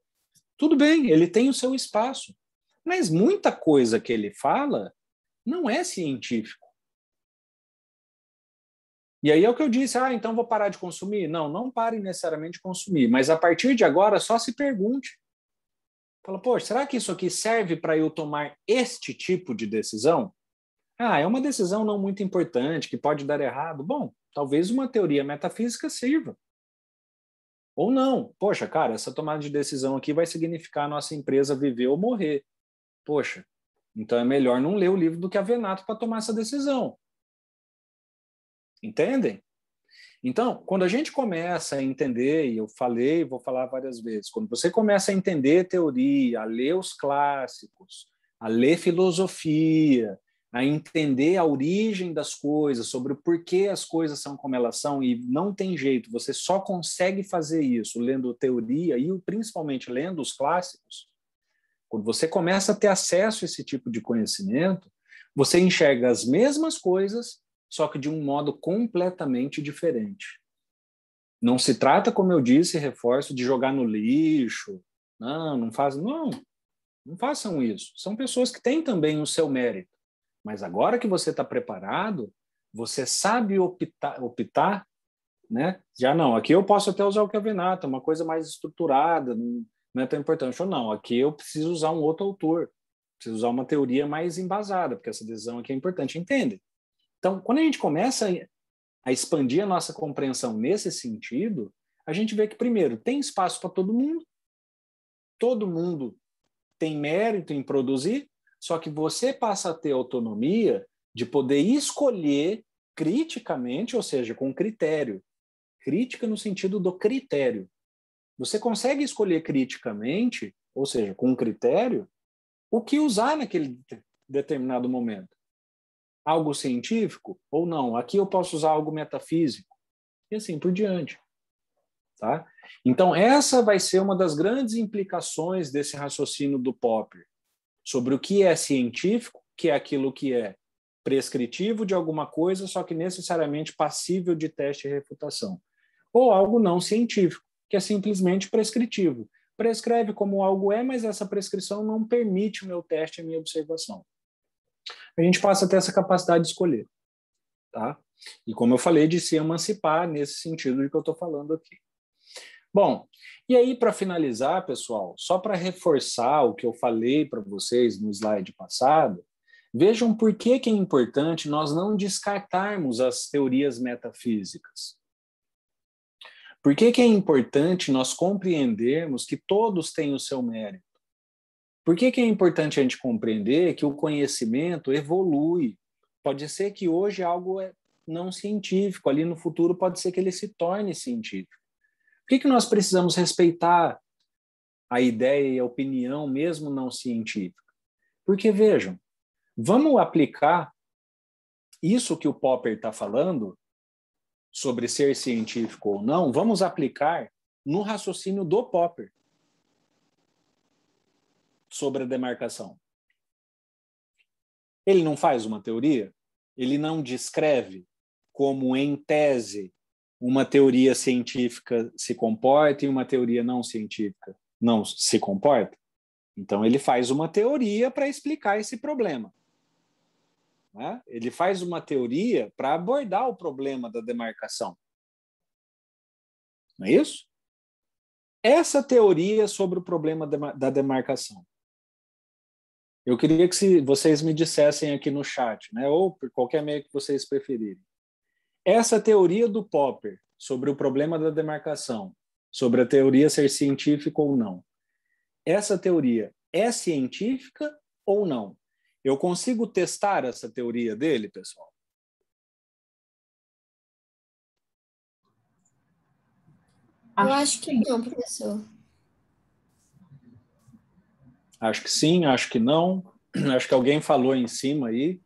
[SPEAKER 1] Tudo bem, ele tem o seu espaço. Mas muita coisa que ele fala não é científico. E aí é o que eu disse, então vou parar de consumir? Não, não pare necessariamente de consumir, mas a partir de agora só se pergunte. Fala, poxa, será que isso aqui serve para eu tomar este tipo de decisão? É uma decisão não muito importante, que pode dar errado. Bom, Talvez uma teoria metafísica sirva. Ou não. Poxa, cara, essa tomada de decisão aqui vai significar a nossa empresa viver ou morrer. Poxa, então é melhor não ler o livro do Chiavenato para tomar essa decisão. Entendem? Então, quando a gente começa a entender, e eu falei, vou falar várias vezes, quando você começa a entender teoria, a ler os clássicos, a ler filosofia, a entender a origem das coisas, sobre o porquê as coisas são como elas são, e não tem jeito, você só consegue fazer isso lendo teoria e principalmente lendo os clássicos. Quando você começa a ter acesso a esse tipo de conhecimento, você enxerga as mesmas coisas, só que de um modo completamente diferente. Não se trata, como eu disse, reforço, de jogar no lixo. Não façam isso. São pessoas que têm também o seu mérito. Mas agora que você está preparado, você sabe optar, né? Já não, aqui eu posso até usar o Chiavenato, uma coisa mais estruturada, não é tão importante. Ou não, aqui eu preciso usar um outro autor, preciso usar uma teoria mais embasada, porque essa decisão aqui é importante, entende? Então, quando a gente começa a expandir a nossa compreensão nesse sentido, a gente vê que, primeiro, tem espaço para todo mundo tem mérito em produzir, só que você passa a ter autonomia de poder escolher criticamente, ou seja, com critério. Crítica no sentido do critério. Você consegue escolher criticamente, ou seja, com critério, o que usar naquele determinado momento. Algo científico ou não. Aqui eu posso usar algo metafísico. E assim por diante. Tá? Então, essa vai ser uma das grandes implicações desse raciocínio do Popper sobre o que é científico, que é aquilo que é prescritivo de alguma coisa, só que necessariamente passível de teste e refutação. Ou algo não científico, que é simplesmente prescritivo. Prescreve como algo é, mas essa prescrição não permite o meu teste e a minha observação. A gente passa a ter essa capacidade de escolher. Tá? E como eu falei, de se emancipar nesse sentido de que eu estou falando aqui. Bom, e aí para finalizar, pessoal, só para reforçar o que eu falei para vocês no slide passado, vejam por que é importante nós não descartarmos as teorias metafísicas. Por que é importante nós compreendermos que todos têm o seu mérito? Por que é importante a gente compreender que o conhecimento evolui? Pode ser que hoje algo é não científico, ali no futuro pode ser que ele se torne científico. Por que nós precisamos respeitar a ideia e a opinião, mesmo não científica? Porque, vejam, vamos aplicar isso que o Popper está falando sobre ser científico ou não, vamos aplicar no raciocínio do Popper sobre a demarcação. Ele não faz uma teoria? Ele não descreve como, em tese, uma teoria científica se comporta e uma teoria não científica não se comporta? Então, ele faz uma teoria para explicar esse problema. Né? Ele faz uma teoria para abordar o problema da demarcação. Não é isso? Essa teoria sobre o problema da demarcação. Eu queria que vocês me dissessem aqui no chat, né? Ou por qualquer meio que vocês preferirem. Essa teoria do Popper sobre o problema da demarcação, sobre a teoria ser científica ou não, essa teoria é científica ou não? Eu consigo testar essa teoria dele, pessoal?
[SPEAKER 3] Eu acho que não, professor.
[SPEAKER 1] Acho que sim, acho que não. Acho que alguém falou em cima aí.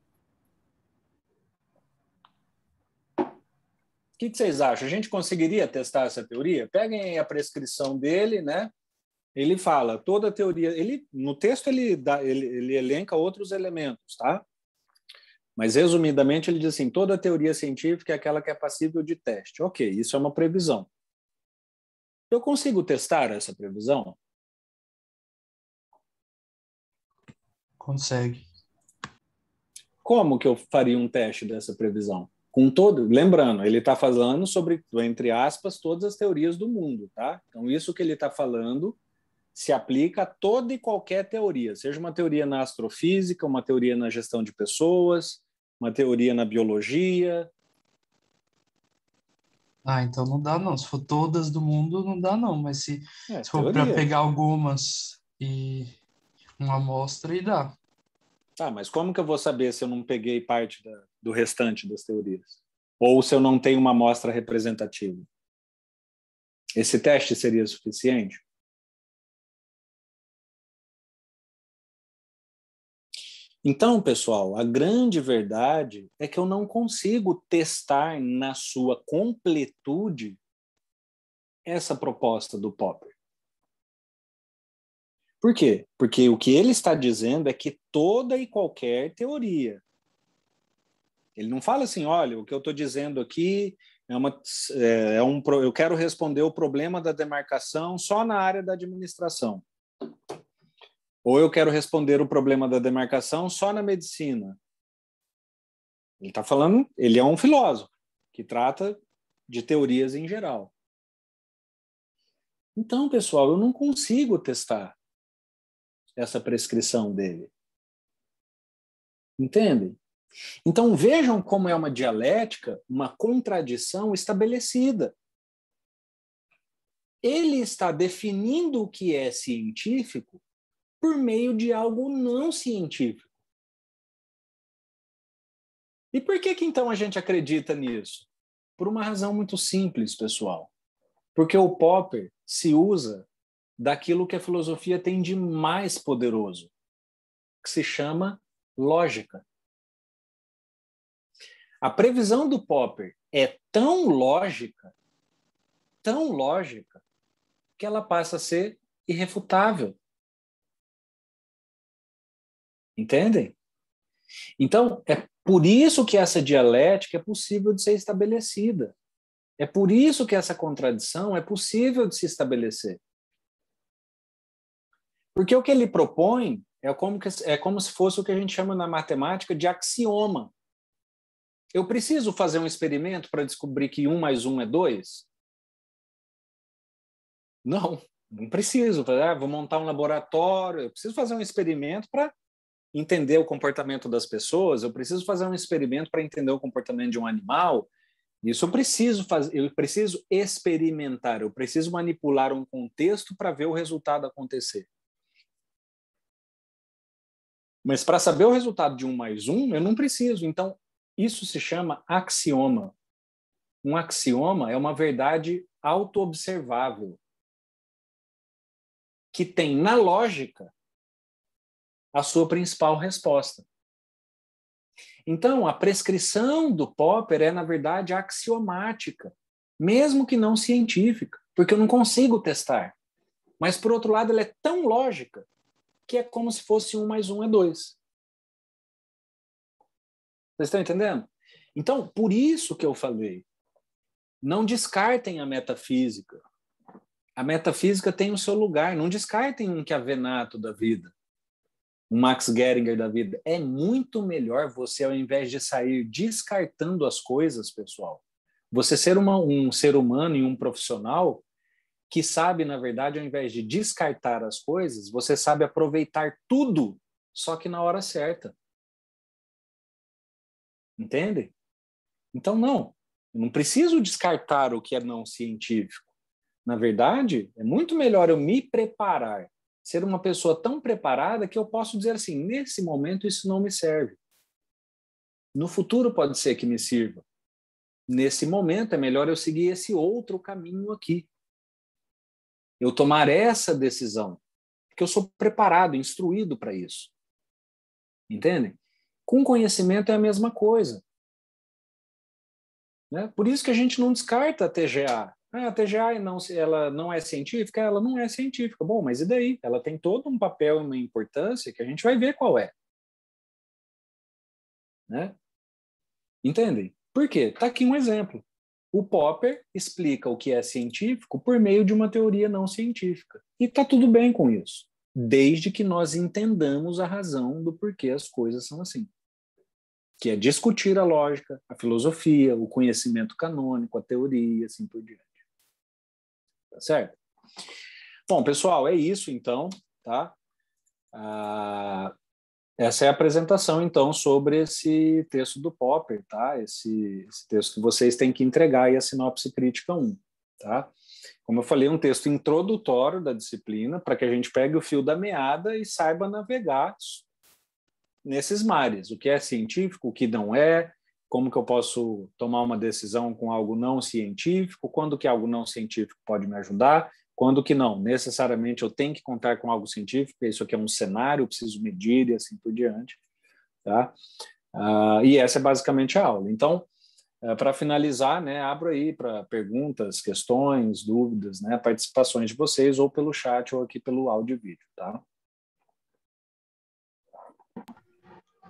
[SPEAKER 1] O que vocês acham? A gente conseguiria testar essa teoria? Peguem a prescrição dele, né? Ele fala, toda teoria... no texto ele elenca outros elementos, tá? Mas, resumidamente, ele diz assim, toda teoria científica é aquela que é passível de teste. Ok, isso é uma previsão. Eu consigo testar essa previsão?
[SPEAKER 4] Consegue.
[SPEAKER 1] Como que eu faria um teste dessa previsão? Lembrando, ele está falando sobre, entre aspas, todas as teorias do mundo, tá? Então, isso que ele está falando se aplica a toda e qualquer teoria, seja uma teoria na astrofísica, uma teoria na gestão de pessoas, uma teoria na biologia,
[SPEAKER 4] Ah, então não dá não. Se for todas do mundo, não dá não. Mas se for para
[SPEAKER 1] teoria.
[SPEAKER 4] pegar algumas e uma amostra, e dá.
[SPEAKER 1] Tá, mas como que eu vou saber se eu não peguei parte do restante das teorias? Ou se eu não tenho uma amostra representativa? Esse teste seria suficiente? Então, pessoal, a grande verdade é que eu não consigo testar na sua completude essa proposta do Popper. Por quê? Porque o que ele está dizendo é que toda e qualquer teoria. Ele não fala assim, olha, o que eu estou dizendo aqui eu quero responder o problema da demarcação só na área da administração. Ou eu quero responder o problema da demarcação só na medicina. Ele está falando, ele é um filósofo que trata de teorias em geral. Então, pessoal, eu não consigo testar essa prescrição dele. Entendem? Então, vejam como é uma dialética, uma contradição estabelecida. Ele está definindo o que é científico por meio de algo não científico. E por que então a gente acredita nisso? Por uma razão muito simples, pessoal. Porque o Popper se usa daquilo que a filosofia tem de mais poderoso, que se chama lógica. A previsão do Popper é tão lógica, que ela passa a ser irrefutável. Entendem? Então, é por isso que essa dialética é possível de ser estabelecida. É por isso que essa contradição é possível de se estabelecer. Porque o que ele propõe é como se fosse o que a gente chama na matemática de axioma. Eu preciso fazer um experimento para descobrir que 1 mais 1 é 2? Não preciso. Vou montar um laboratório, eu preciso fazer um experimento para entender o comportamento das pessoas, eu preciso fazer um experimento para entender o comportamento de um animal. Isso eu preciso fazer, eu preciso experimentar, eu preciso manipular um contexto para ver o resultado acontecer. Mas para saber o resultado de 1 mais 1, eu não preciso. Então, isso se chama axioma. Um axioma é uma verdade auto-observável, que tem na lógica a sua principal resposta. Então, a prescrição do Popper é, na verdade, axiomática, mesmo que não científica, porque eu não consigo testar. Mas, por outro lado, ela é tão lógica que é como se fosse 1 mais 1 é 2. Vocês estão entendendo? Então, por isso que eu falei, não descartem a metafísica. A metafísica tem o seu lugar, não descartem um Chiavenato da vida, um Max Geringer da vida. É muito melhor você, ao invés de sair descartando as coisas, pessoal, você ser um ser humano e um profissional que sabe, na verdade, ao invés de descartar as coisas, você sabe aproveitar tudo, só que na hora certa. Entende? Então, eu não preciso descartar o que é não científico. Na verdade, é muito melhor eu me preparar, ser uma pessoa tão preparada que eu posso dizer assim, nesse momento isso não me serve. No futuro pode ser que me sirva. Nesse momento é melhor eu seguir esse outro caminho aqui. Eu tomar essa decisão, porque eu sou preparado, instruído para isso. Entendem? Com conhecimento é a mesma coisa. Né? Por isso que a gente não descarta a TGA. A TGA ela não é científica? Ela não é científica. Bom, mas e daí? Ela tem todo um papel e uma importância que a gente vai ver qual é. Né? Entendem? Por quê? Está aqui um exemplo. O Popper explica o que é científico por meio de uma teoria não científica. E está tudo bem com isso, desde que nós entendamos a razão do porquê as coisas são assim. Que é discutir a lógica, a filosofia, o conhecimento canônico, a teoria, assim por diante. Tá certo? Bom, pessoal, é isso então, tá? essa é a apresentação, então, sobre esse texto do Popper, tá? Esse texto que vocês têm que entregar aí, a sinopse crítica 1, tá? Como eu falei, um texto introdutório da disciplina, para que a gente pegue o fio da meada e saiba navegar nesses mares, o que é científico, o que não é, como que eu posso tomar uma decisão com algo não científico, quando que algo não científico pode me ajudar, quando que não. Necessariamente eu tenho que contar com algo científico, isso aqui é um cenário, eu preciso medir e assim por diante. Tá? E essa é basicamente a aula. Então, para finalizar, né, abro aí para perguntas, questões, dúvidas, né, participações de vocês, ou pelo chat ou aqui pelo áudio e vídeo. Tá?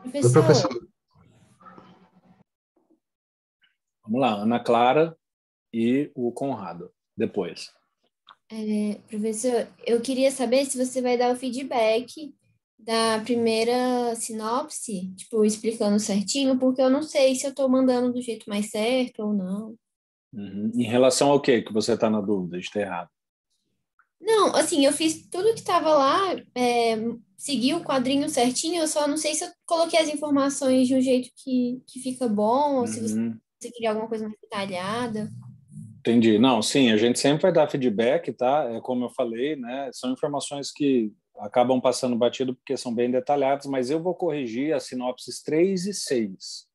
[SPEAKER 2] Oi, professor.
[SPEAKER 1] Vamos lá, Ana Clara e o Conrado, depois.
[SPEAKER 3] Professor, eu queria saber se você vai dar o feedback da primeira sinopse, tipo, explicando certinho, porque eu não sei se eu estou mandando do jeito mais certo ou não.
[SPEAKER 1] Uhum. Em relação ao que você está na dúvida de ter errado?
[SPEAKER 3] Não, assim, eu fiz tudo que estava lá, segui o quadrinho certinho, eu só não sei se eu coloquei as informações de um jeito que fica bom, ou se você queria alguma coisa mais detalhada.
[SPEAKER 1] Entendi. Não, sim, a gente sempre vai dar feedback, tá? É como eu falei, né? São informações que acabam passando batido porque são bem detalhadas, mas eu vou corrigir as sinopses 3 e 6,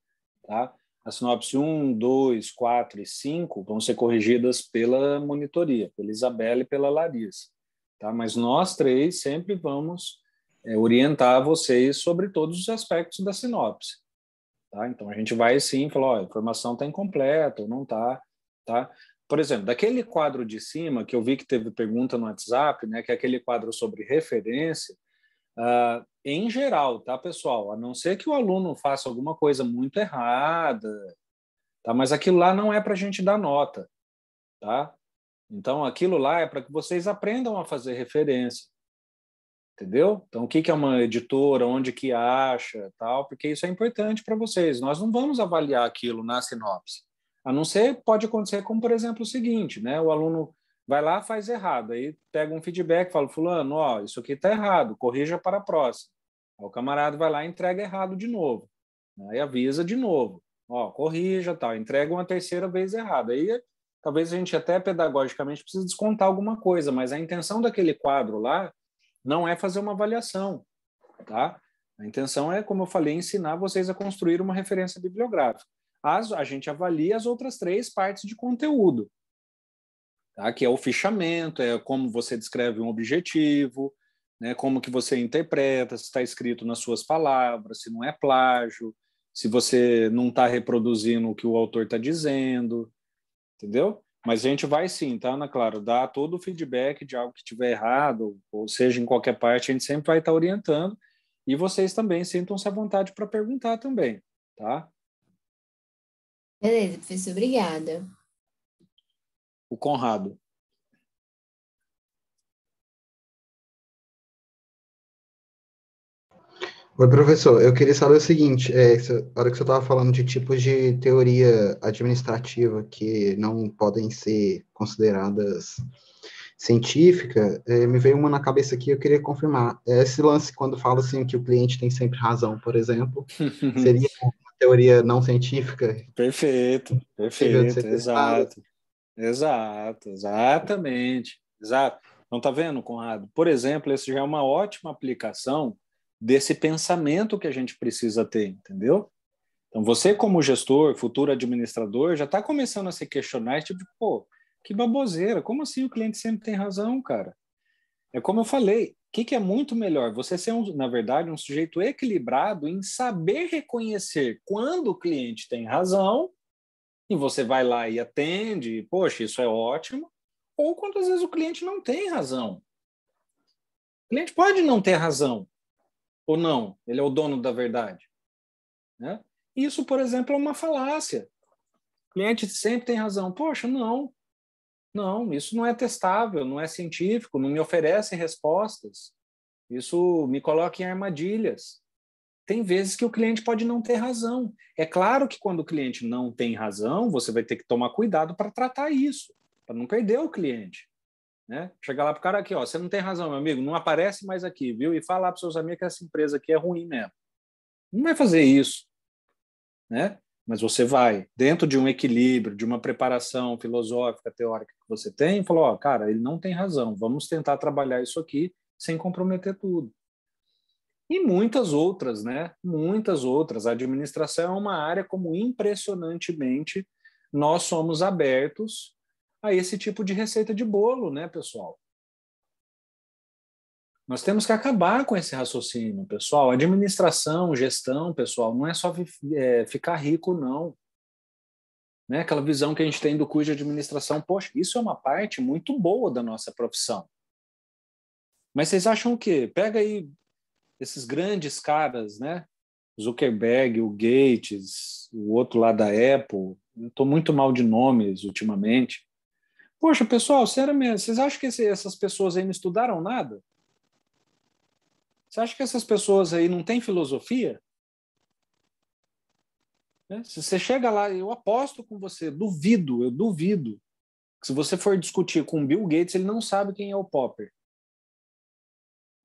[SPEAKER 1] tá? A sinopse 1, 2, 4 e 5 vão ser corrigidas pela monitoria, pela Isabela e pela Larissa, tá? Mas nós três sempre vamos orientar vocês sobre todos os aspectos da sinopse, tá? Então a gente vai sim falar, ó, a informação está incompleta ou não está, tá? Por exemplo, daquele quadro de cima, que eu vi que teve pergunta no WhatsApp, né, que é aquele quadro sobre referência, em geral, tá, pessoal? A não ser que o aluno faça alguma coisa muito errada, tá? Mas aquilo lá não é para a gente dar nota, tá? Então, aquilo lá é para que vocês aprendam a fazer referência, entendeu? Então, o que é uma editora, onde que acha, tal, porque isso é importante para vocês. Nós não vamos avaliar aquilo na sinopse. A não ser, pode acontecer como, por exemplo, o seguinte, né? O aluno vai lá, faz errado, aí pega um feedback, fala, fulano, ó, isso aqui está errado, corrija para a próxima. Aí o camarada vai lá e entrega errado de novo. Aí avisa de novo, ó, corrija, tal, entrega uma terceira vez errado. Aí talvez a gente até pedagogicamente precise descontar alguma coisa, mas a intenção daquele quadro lá não é fazer uma avaliação, tá? A intenção é, como eu falei, ensinar vocês a construir uma referência bibliográfica. A gente avalia as outras 3 partes de conteúdo, tá? Que é o fichamento, é como você descreve um objetivo, né? Como que você interpreta, se está escrito nas suas palavras, se não é plágio, se você não está reproduzindo o que o autor está dizendo, entendeu? Mas a gente vai sim, tá, Ana Clara? Dar todo o feedback de algo que estiver errado, ou seja, em qualquer parte, a gente sempre vai estar orientando. E vocês também sintam-se à vontade para perguntar também, tá?
[SPEAKER 3] Beleza, professor, obrigada.
[SPEAKER 1] O Conrado.
[SPEAKER 2] Oi, professor. Eu queria saber o seguinte, a hora que você estava falando de tipos de teoria administrativa que não podem ser consideradas científica, me veio uma na cabeça aqui, eu queria confirmar. Esse lance, quando fala assim que o cliente tem sempre razão, por exemplo, seria uma teoria não científica?
[SPEAKER 1] Perfeito,
[SPEAKER 2] Possível de ser
[SPEAKER 1] perfeito,
[SPEAKER 2] testada?
[SPEAKER 1] exato, exatamente, exato. Então, tá vendo, Conrado? Por exemplo, esse já é uma ótima aplicação desse pensamento que a gente precisa ter, entendeu? Então, você como gestor, futuro administrador, já está começando a se questionar, tipo, pô, que baboseira, como assim o cliente sempre tem razão, cara? É como eu falei, o que é muito melhor? Você ser, na verdade, um sujeito equilibrado em saber reconhecer quando o cliente tem razão e você vai lá e atende, poxa, isso é ótimo, ou quantas vezes o cliente não tem razão. O cliente pode não ter razão, ou não, ele é o dono da verdade, né? Isso, por exemplo, é uma falácia. O cliente sempre tem razão. Poxa, não, isso não é testável, não é científico, não me oferece respostas. Isso me coloca em armadilhas. Tem vezes que o cliente pode não ter razão. É claro que quando o cliente não tem razão, você vai ter que tomar cuidado para tratar isso, para não perder o cliente, né? Chegar lá para o cara aqui, ó, você não tem razão, meu amigo, não aparece mais aqui, viu? E falar para os seus amigos que essa empresa aqui é ruim mesmo. Não vai fazer isso, né? Mas você vai, dentro de um equilíbrio, de uma preparação filosófica, teórica que você tem, e falou, ó, cara, ele não tem razão, vamos tentar trabalhar isso aqui sem comprometer tudo. E muitas outras, né? Muitas outras. A administração é uma área como impressionantemente nós somos abertos a esse tipo de receita de bolo, né, pessoal? Nós temos que acabar com esse raciocínio, pessoal. Administração, gestão, pessoal, não é só ficar rico, não. Né? Aquela visão que a gente tem do curso de administração, poxa, isso é uma parte muito boa da nossa profissão. Mas vocês acham o quê? Pega aí esses grandes caras, né? Zuckerberg, o Gates, o outro lá da Apple. Eu estou muito mal de nomes ultimamente. Poxa, pessoal, sério mesmo, vocês acham que essas pessoas aí não estudaram nada? Você acha que essas pessoas aí não têm filosofia? Se você chega lá, eu aposto com você, eu duvido, que se você for discutir com o Bill Gates, ele não sabe quem é o Popper.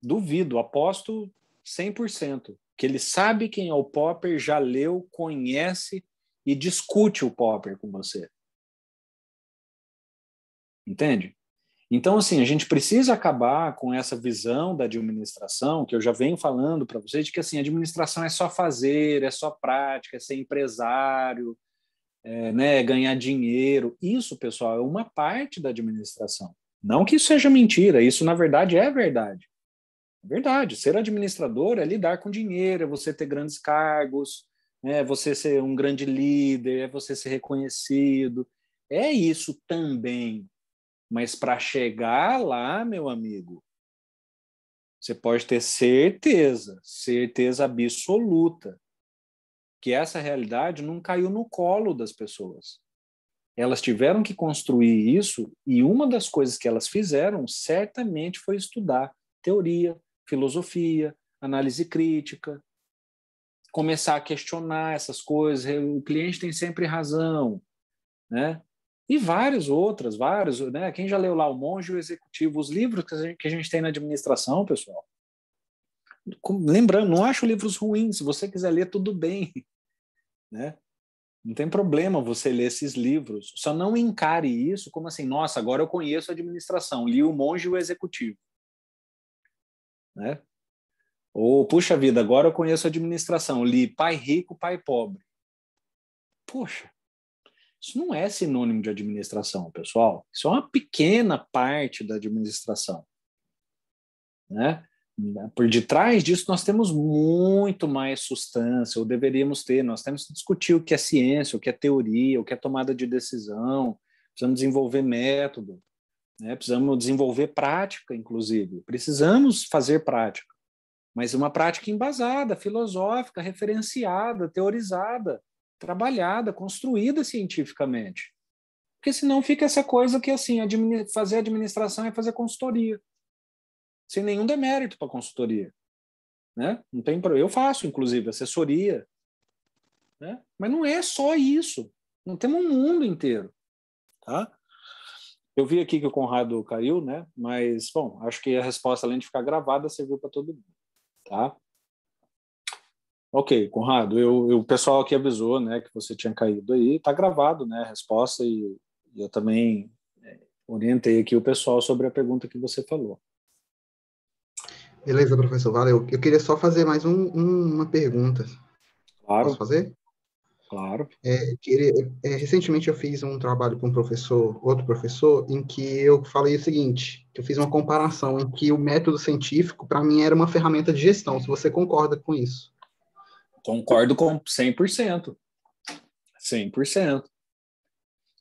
[SPEAKER 1] Duvido, aposto 100%, que ele sabe quem é o Popper, já leu, conhece e discute o Popper com você. Entende? Então, assim, a gente precisa acabar com essa visão da administração, que eu já venho falando para vocês, de que assim, a administração é só fazer, é só prática, é ser empresário, né, ganhar dinheiro. Isso, pessoal, é uma parte da administração. Não que isso seja mentira, isso, na verdade, é verdade. É verdade. Ser administrador é lidar com dinheiro, é você ter grandes cargos, é você ser um grande líder, é você ser reconhecido. É isso também. Mas para chegar lá, meu amigo, você pode ter certeza absoluta, que essa realidade não caiu no colo das pessoas. Elas tiveram que construir isso, e uma das coisas que elas fizeram certamente foi estudar teoria, filosofia, análise crítica, começar a questionar essas coisas. O cliente tem sempre razão, né? E vários, né? Quem já leu lá O Monge e o Executivo, os livros que a gente tem na administração, pessoal. Lembrando, não acho livros ruins, se você quiser ler, tudo bem, né? Não tem problema você ler esses livros, só não encare isso como assim, nossa, agora eu conheço a administração, li O Monge e o Executivo, né? Ou, puxa vida, agora eu conheço a administração, li Pai Rico, Pai Pobre. Poxa, isso não é sinônimo de administração, pessoal. Isso é uma pequena parte da administração, né? Por detrás disso, nós temos muito mais substância, ou deveríamos ter. Nós temos que discutir o que é ciência, o que é teoria, o que é tomada de decisão. Precisamos desenvolver método, né? Precisamos desenvolver prática, inclusive. Precisamos fazer prática, mas uma prática embasada, filosófica, referenciada, teorizada, trabalhada, construída cientificamente. Porque senão fica essa coisa que, assim, fazer administração é fazer consultoria. Sem nenhum demérito para a consultoria. Né? Não tem, eu faço, inclusive, assessoria. Né? Mas não é só isso. Não temos um mundo inteiro. Tá? Eu vi aqui que o Conrado caiu, né? Mas, bom, acho que a resposta, além de ficar gravada, serviu para todo mundo. Tá? Ok, Conrado, o pessoal aqui avisou, né, que você tinha caído aí, está gravado, né, a resposta, e eu também orientei aqui o pessoal sobre a pergunta que você falou.
[SPEAKER 2] Beleza, professor, valeu. Eu queria só fazer mais uma pergunta.
[SPEAKER 1] Claro.
[SPEAKER 2] Posso fazer?
[SPEAKER 1] Claro.
[SPEAKER 2] Recentemente eu fiz um trabalho com outro professor, em que eu falei o seguinte, que eu fiz uma comparação em que o método científico, para mim, era uma ferramenta de gestão, se você concorda com isso.
[SPEAKER 1] Concordo com 100%. 100%.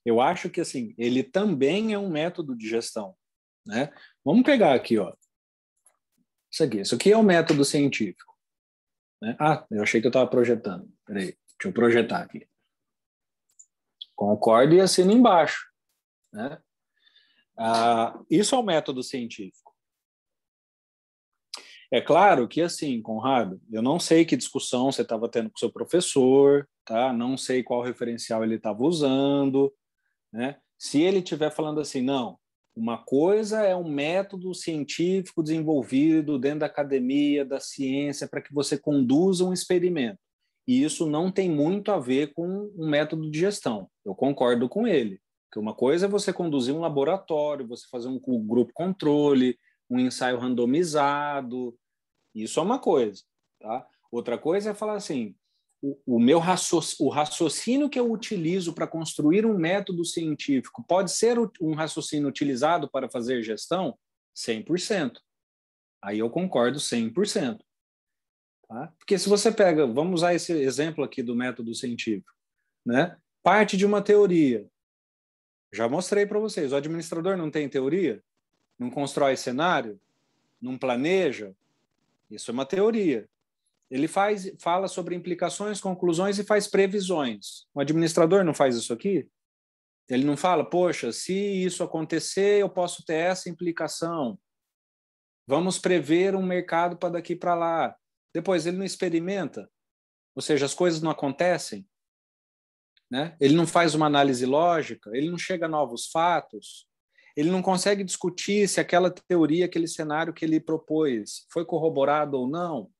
[SPEAKER 1] Eu acho que, assim, ele também é um método de gestão, né? Vamos pegar aqui, ó. Isso aqui é um método científico. Né? Ah, eu achei que eu estava projetando. Peraí, deixa eu projetar aqui. Concordo e assino embaixo. Né? Isso é um método científico. É claro que, assim, Conrado, eu não sei que discussão você estava tendo com o seu professor, tá? Não sei qual referencial ele estava usando, né? Se ele estiver falando assim, não, Uma coisa é um método científico desenvolvido dentro da academia, da ciência, para que você conduza um experimento. E isso não tem muito a ver com um método de gestão. Eu concordo com ele. Porque uma coisa é você conduzir um laboratório, você fazer um grupo controle, um ensaio randomizado. Isso é uma coisa. Tá? Outra coisa é falar assim, o raciocínio que eu utilizo para construir um método científico pode ser um raciocínio utilizado para fazer gestão? 100%. Aí eu concordo 100%. Tá? Porque se você pega, vamos usar esse exemplo aqui do método científico, né? Parte de uma teoria. Já mostrei para vocês, o administrador não tem teoria? Não constrói cenário? Não planeja? Isso é uma teoria. Ele fala sobre implicações, conclusões e faz previsões. O administrador não faz isso aqui? Ele não fala, poxa, se isso acontecer, eu posso ter essa implicação. Vamos prever um mercado para daqui para lá. Depois, ele não experimenta. Ou seja, as coisas não acontecem. Né? Ele não faz uma análise lógica, ele não chega a novos fatos, ele não consegue discutir se aquela teoria, aquele cenário que ele propôs foi corroborado ou não.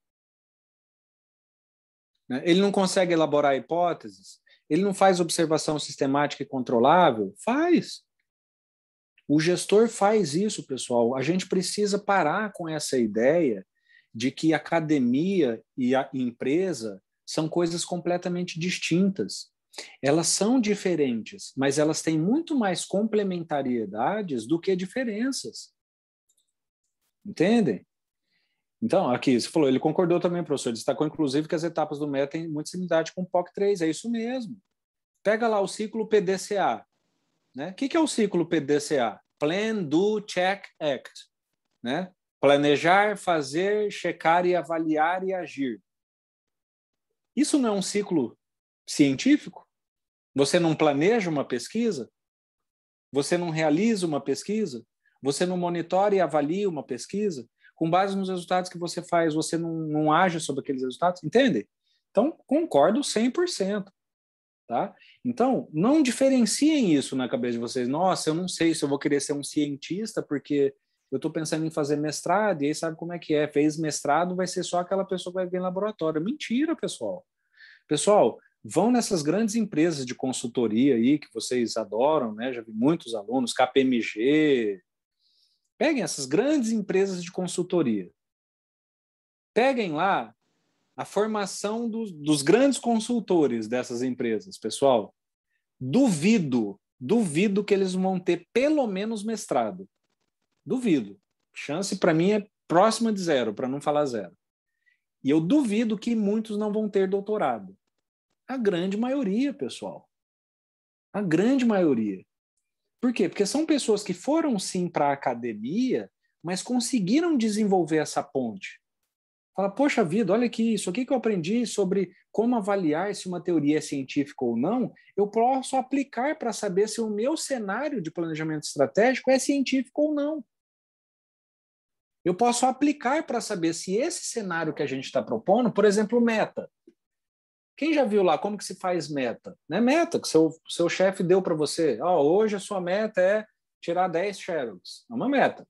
[SPEAKER 1] Ele não consegue elaborar hipóteses, ele não faz observação sistemática e controlável? Faz. O gestor faz isso, pessoal. A gente precisa parar com essa ideia de que academia e a empresa são coisas completamente distintas. Elas são diferentes, mas elas têm muito mais complementariedades do que diferenças. Entendem? Então, aqui, você falou, ele concordou também, professor, destacou inclusive que as etapas do MET têm muita similaridade com o POC3, é isso mesmo. Pega lá o ciclo PDCA. Né? O que é o ciclo PDCA? Plan, Do, Check, Act. Né? Planejar, fazer, checar e avaliar e agir. Isso não é um ciclo científico? Você não planeja uma pesquisa? Você não realiza uma pesquisa? Você não monitora e avalia uma pesquisa? Com base nos resultados que você faz, você não age sobre aqueles resultados? Entende? Então, concordo 100%. Tá? Então, não diferenciem isso na cabeça de vocês. Nossa, eu não sei se eu vou querer ser um cientista porque eu estou pensando em fazer mestrado e aí sabe como é que é. Fez mestrado, vai ser só aquela pessoa que vai vir em laboratório. Mentira, pessoal. Pessoal, vão nessas grandes empresas de consultoria aí que vocês adoram, né? Já vi muitos alunos, KPMG. Peguem essas grandes empresas de consultoria. Peguem lá a formação dos grandes consultores dessas empresas, pessoal. Duvido que eles vão ter pelo menos mestrado. Duvido. Chance para mim é próxima de zero, para não falar zero. E eu duvido que muitos não vão ter doutorado. A grande maioria, pessoal. A grande maioria. Por quê? Porque são pessoas que foram sim para a academia, mas conseguiram desenvolver essa ponte. Fala, poxa vida, olha aqui, isso aqui que eu aprendi sobre como avaliar se uma teoria é científica ou não, eu posso aplicar para saber se o meu cenário de planejamento estratégico é científico ou não. Eu posso aplicar para saber se esse cenário que a gente está propondo, por exemplo, meta. Quem já viu lá como que se faz meta? Né? Meta que seu chefe deu para você. Hoje a sua meta é tirar 10 Sherrocks. É uma meta.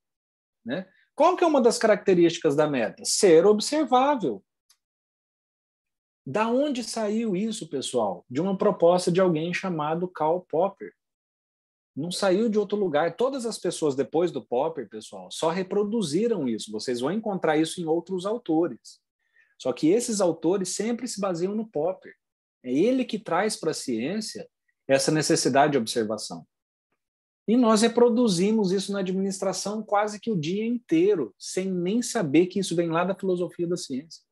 [SPEAKER 1] Né? Qual que é uma das características da meta? Ser observável. Da onde saiu isso, pessoal? De uma proposta de alguém chamado Karl Popper. Não saiu de outro lugar. Todas as pessoas depois do Popper, pessoal, só reproduziram isso. Vocês vão encontrar isso em outros autores. Só que esses autores sempre se baseiam no Popper. É ele que traz para a ciência essa necessidade de observação. E nós reproduzimos isso na administração quase que o dia inteiro, sem nem saber que isso vem lá da filosofia da ciência.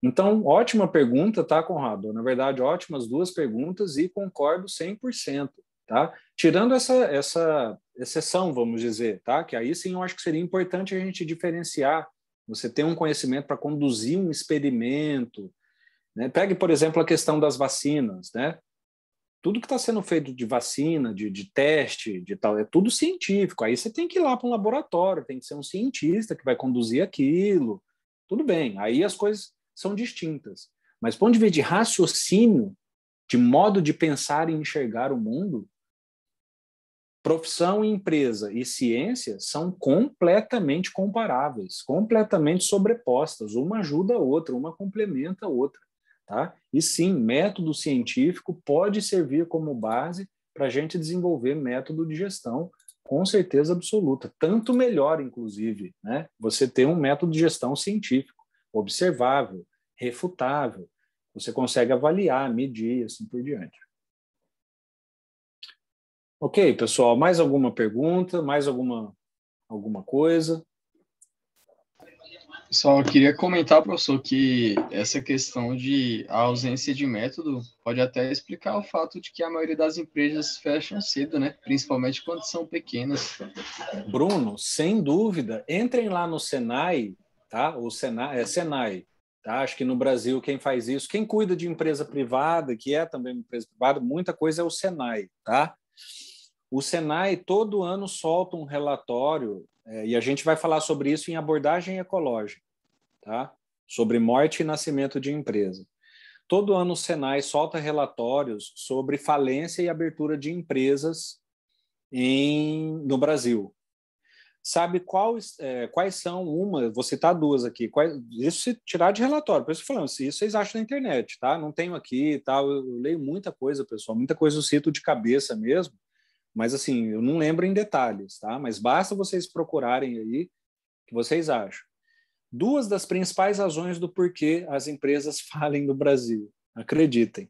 [SPEAKER 1] Então, ótima pergunta, tá, Conrado? Na verdade, ótimas duas perguntas e concordo 100%, tá? Tirando essa exceção, vamos dizer, tá? Que aí sim eu acho que seria importante a gente diferenciar. Você ter um conhecimento para conduzir um experimento. Né? Pegue, por exemplo, a questão das vacinas, né? Tudo que está sendo feito de vacina, de teste, de tal, é tudo científico. Aí você tem que ir lá para um laboratório, tem que ser um cientista que vai conduzir aquilo. Tudo bem, aí as coisas são distintas. Mas, do ponto de vista de raciocínio, de modo de pensar e enxergar o mundo, profissão, empresa e ciência são completamente comparáveis, completamente sobrepostas. Uma ajuda a outra, uma complementa a outra. Tá? E sim, método científico pode servir como base para a gente desenvolver método de gestão, com certeza absoluta. Tanto melhor, inclusive, né? Você ter um método de gestão científico, observável, refutável. Você consegue avaliar, medir, assim por diante. Ok, pessoal, mais alguma pergunta? Mais alguma coisa?
[SPEAKER 5] Só queria comentar, professor, que essa questão de a ausência de método pode até explicar o fato de que a maioria das empresas fecham cedo, né? Principalmente quando são pequenas.
[SPEAKER 1] Bruno, sem dúvida, entrem lá no Senai, tá? O Senai, Senai, tá? Acho que no Brasil quem faz isso, quem cuida de empresa privada, que é também uma empresa privada, muita coisa é o Senai, tá? O Senai todo ano solta um relatório, e a gente vai falar sobre isso em abordagem ecológica, tá? Sobre morte e nascimento de empresa. Todo ano o Senai solta relatórios sobre falência e abertura de empresas no Brasil. Sabe quais são vou citar duas aqui, isso se tirar de relatório, por isso falando, isso vocês acham na internet, tá? Não tenho aqui, tá? Eu leio muita coisa, pessoal, muita coisa eu cito de cabeça mesmo, mas assim, eu não lembro em detalhes, tá? Mas basta vocês procurarem aí que vocês acham. Duas das principais razões do porquê as empresas falem no Brasil, acreditem.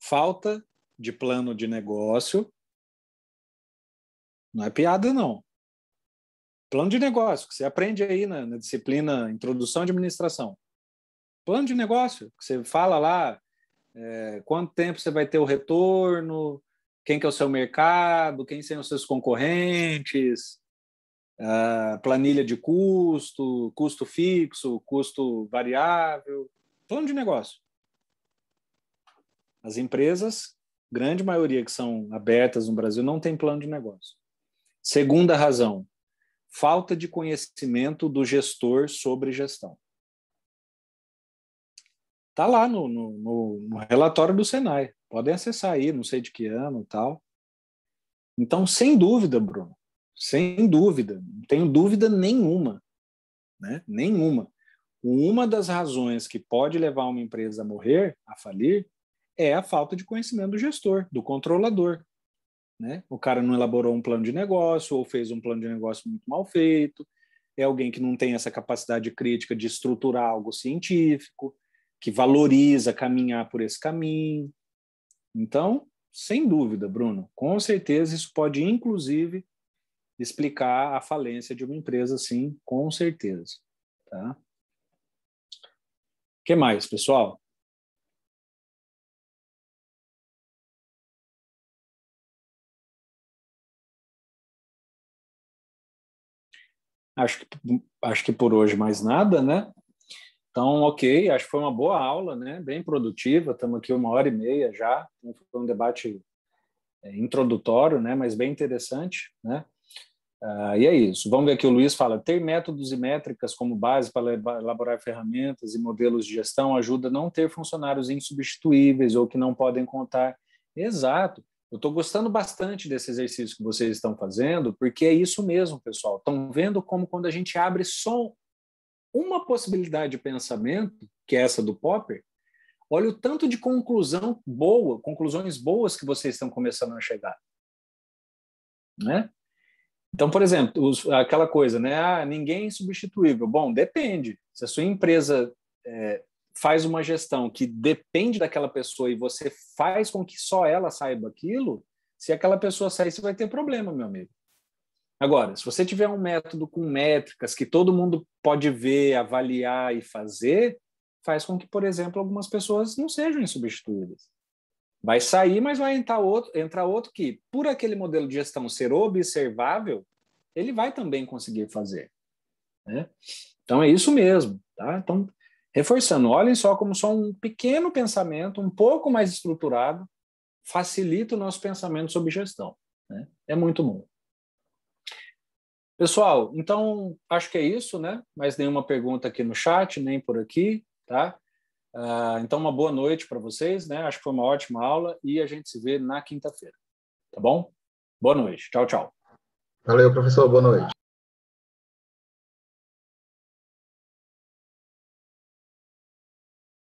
[SPEAKER 1] Falta de plano de negócio. Não é piada, não. Plano de negócio, que você aprende aí na disciplina Introdução de Administração. Plano de negócio, que você fala lá quanto tempo você vai ter o retorno, quem que é o seu mercado, quem são os seus concorrentes, planilha de custo, custo fixo, custo variável. Plano de negócio. As empresas, grande maioria que são abertas no Brasil, não tem plano de negócio. Segunda razão, falta de conhecimento do gestor sobre gestão. Está lá no relatório do Senai. Podem acessar aí, não sei de que ano e tal. Então, sem dúvida, Bruno, sem dúvida, não tenho dúvida nenhuma, né? Nenhuma. Uma das razões que pode levar uma empresa a morrer, a falir, é a falta de conhecimento do gestor, do controlador. Né? O cara não elaborou um plano de negócio ou fez um plano de negócio muito mal feito, é alguém que não tem essa capacidade crítica de estruturar algo científico, que valoriza caminhar por esse caminho. Então, sem dúvida, Bruno, com certeza isso pode, inclusive, explicar a falência de uma empresa, sim, com certeza. Tá? O que mais, pessoal? Acho que por hoje mais nada, né? Então, ok, acho que foi uma boa aula, né? Bem produtiva, estamos aqui 1h30 já, foi um debate introdutório, né? Mas bem interessante, né? E é isso. Vamos ver aqui, o Luiz fala, ter métodos e métricas como base para elaborar ferramentas e modelos de gestão ajuda a não ter funcionários insubstituíveis ou que não podem contar. Exato. Eu estou gostando bastante desse exercício que vocês estão fazendo, porque é isso mesmo, pessoal. Estão vendo como quando a gente abre só uma possibilidade de pensamento, que é essa do Popper, olha o tanto de conclusões boas que vocês estão começando a chegar. Né? Então, por exemplo, aquela coisa, né? Ninguém é insubstituível. Bom, depende. Se a sua empresa faz uma gestão que depende daquela pessoa e você faz com que só ela saiba aquilo, se aquela pessoa sair, você vai ter problema, meu amigo. Agora, se você tiver um método com métricas que todo mundo pode ver, avaliar e fazer, faz com que, por exemplo, algumas pessoas não sejam insubstituídas. Vai sair, mas vai entrar outro que, por aquele modelo de gestão ser observável, ele vai também conseguir fazer. Né? Então, é isso mesmo. Tá? Então, reforçando, olhem só como só um pequeno pensamento, um pouco mais estruturado, facilita o nosso pensamento sobre gestão. Né? É muito bom. Pessoal, então, acho que é isso, né? Mais nenhuma pergunta aqui no chat, nem por aqui, tá? Então, uma boa noite para vocês, né? Acho que foi uma ótima aula e a gente se vê na quinta-feira. Tá bom? Boa noite. Tchau, tchau.
[SPEAKER 2] Valeu, professor. Boa noite.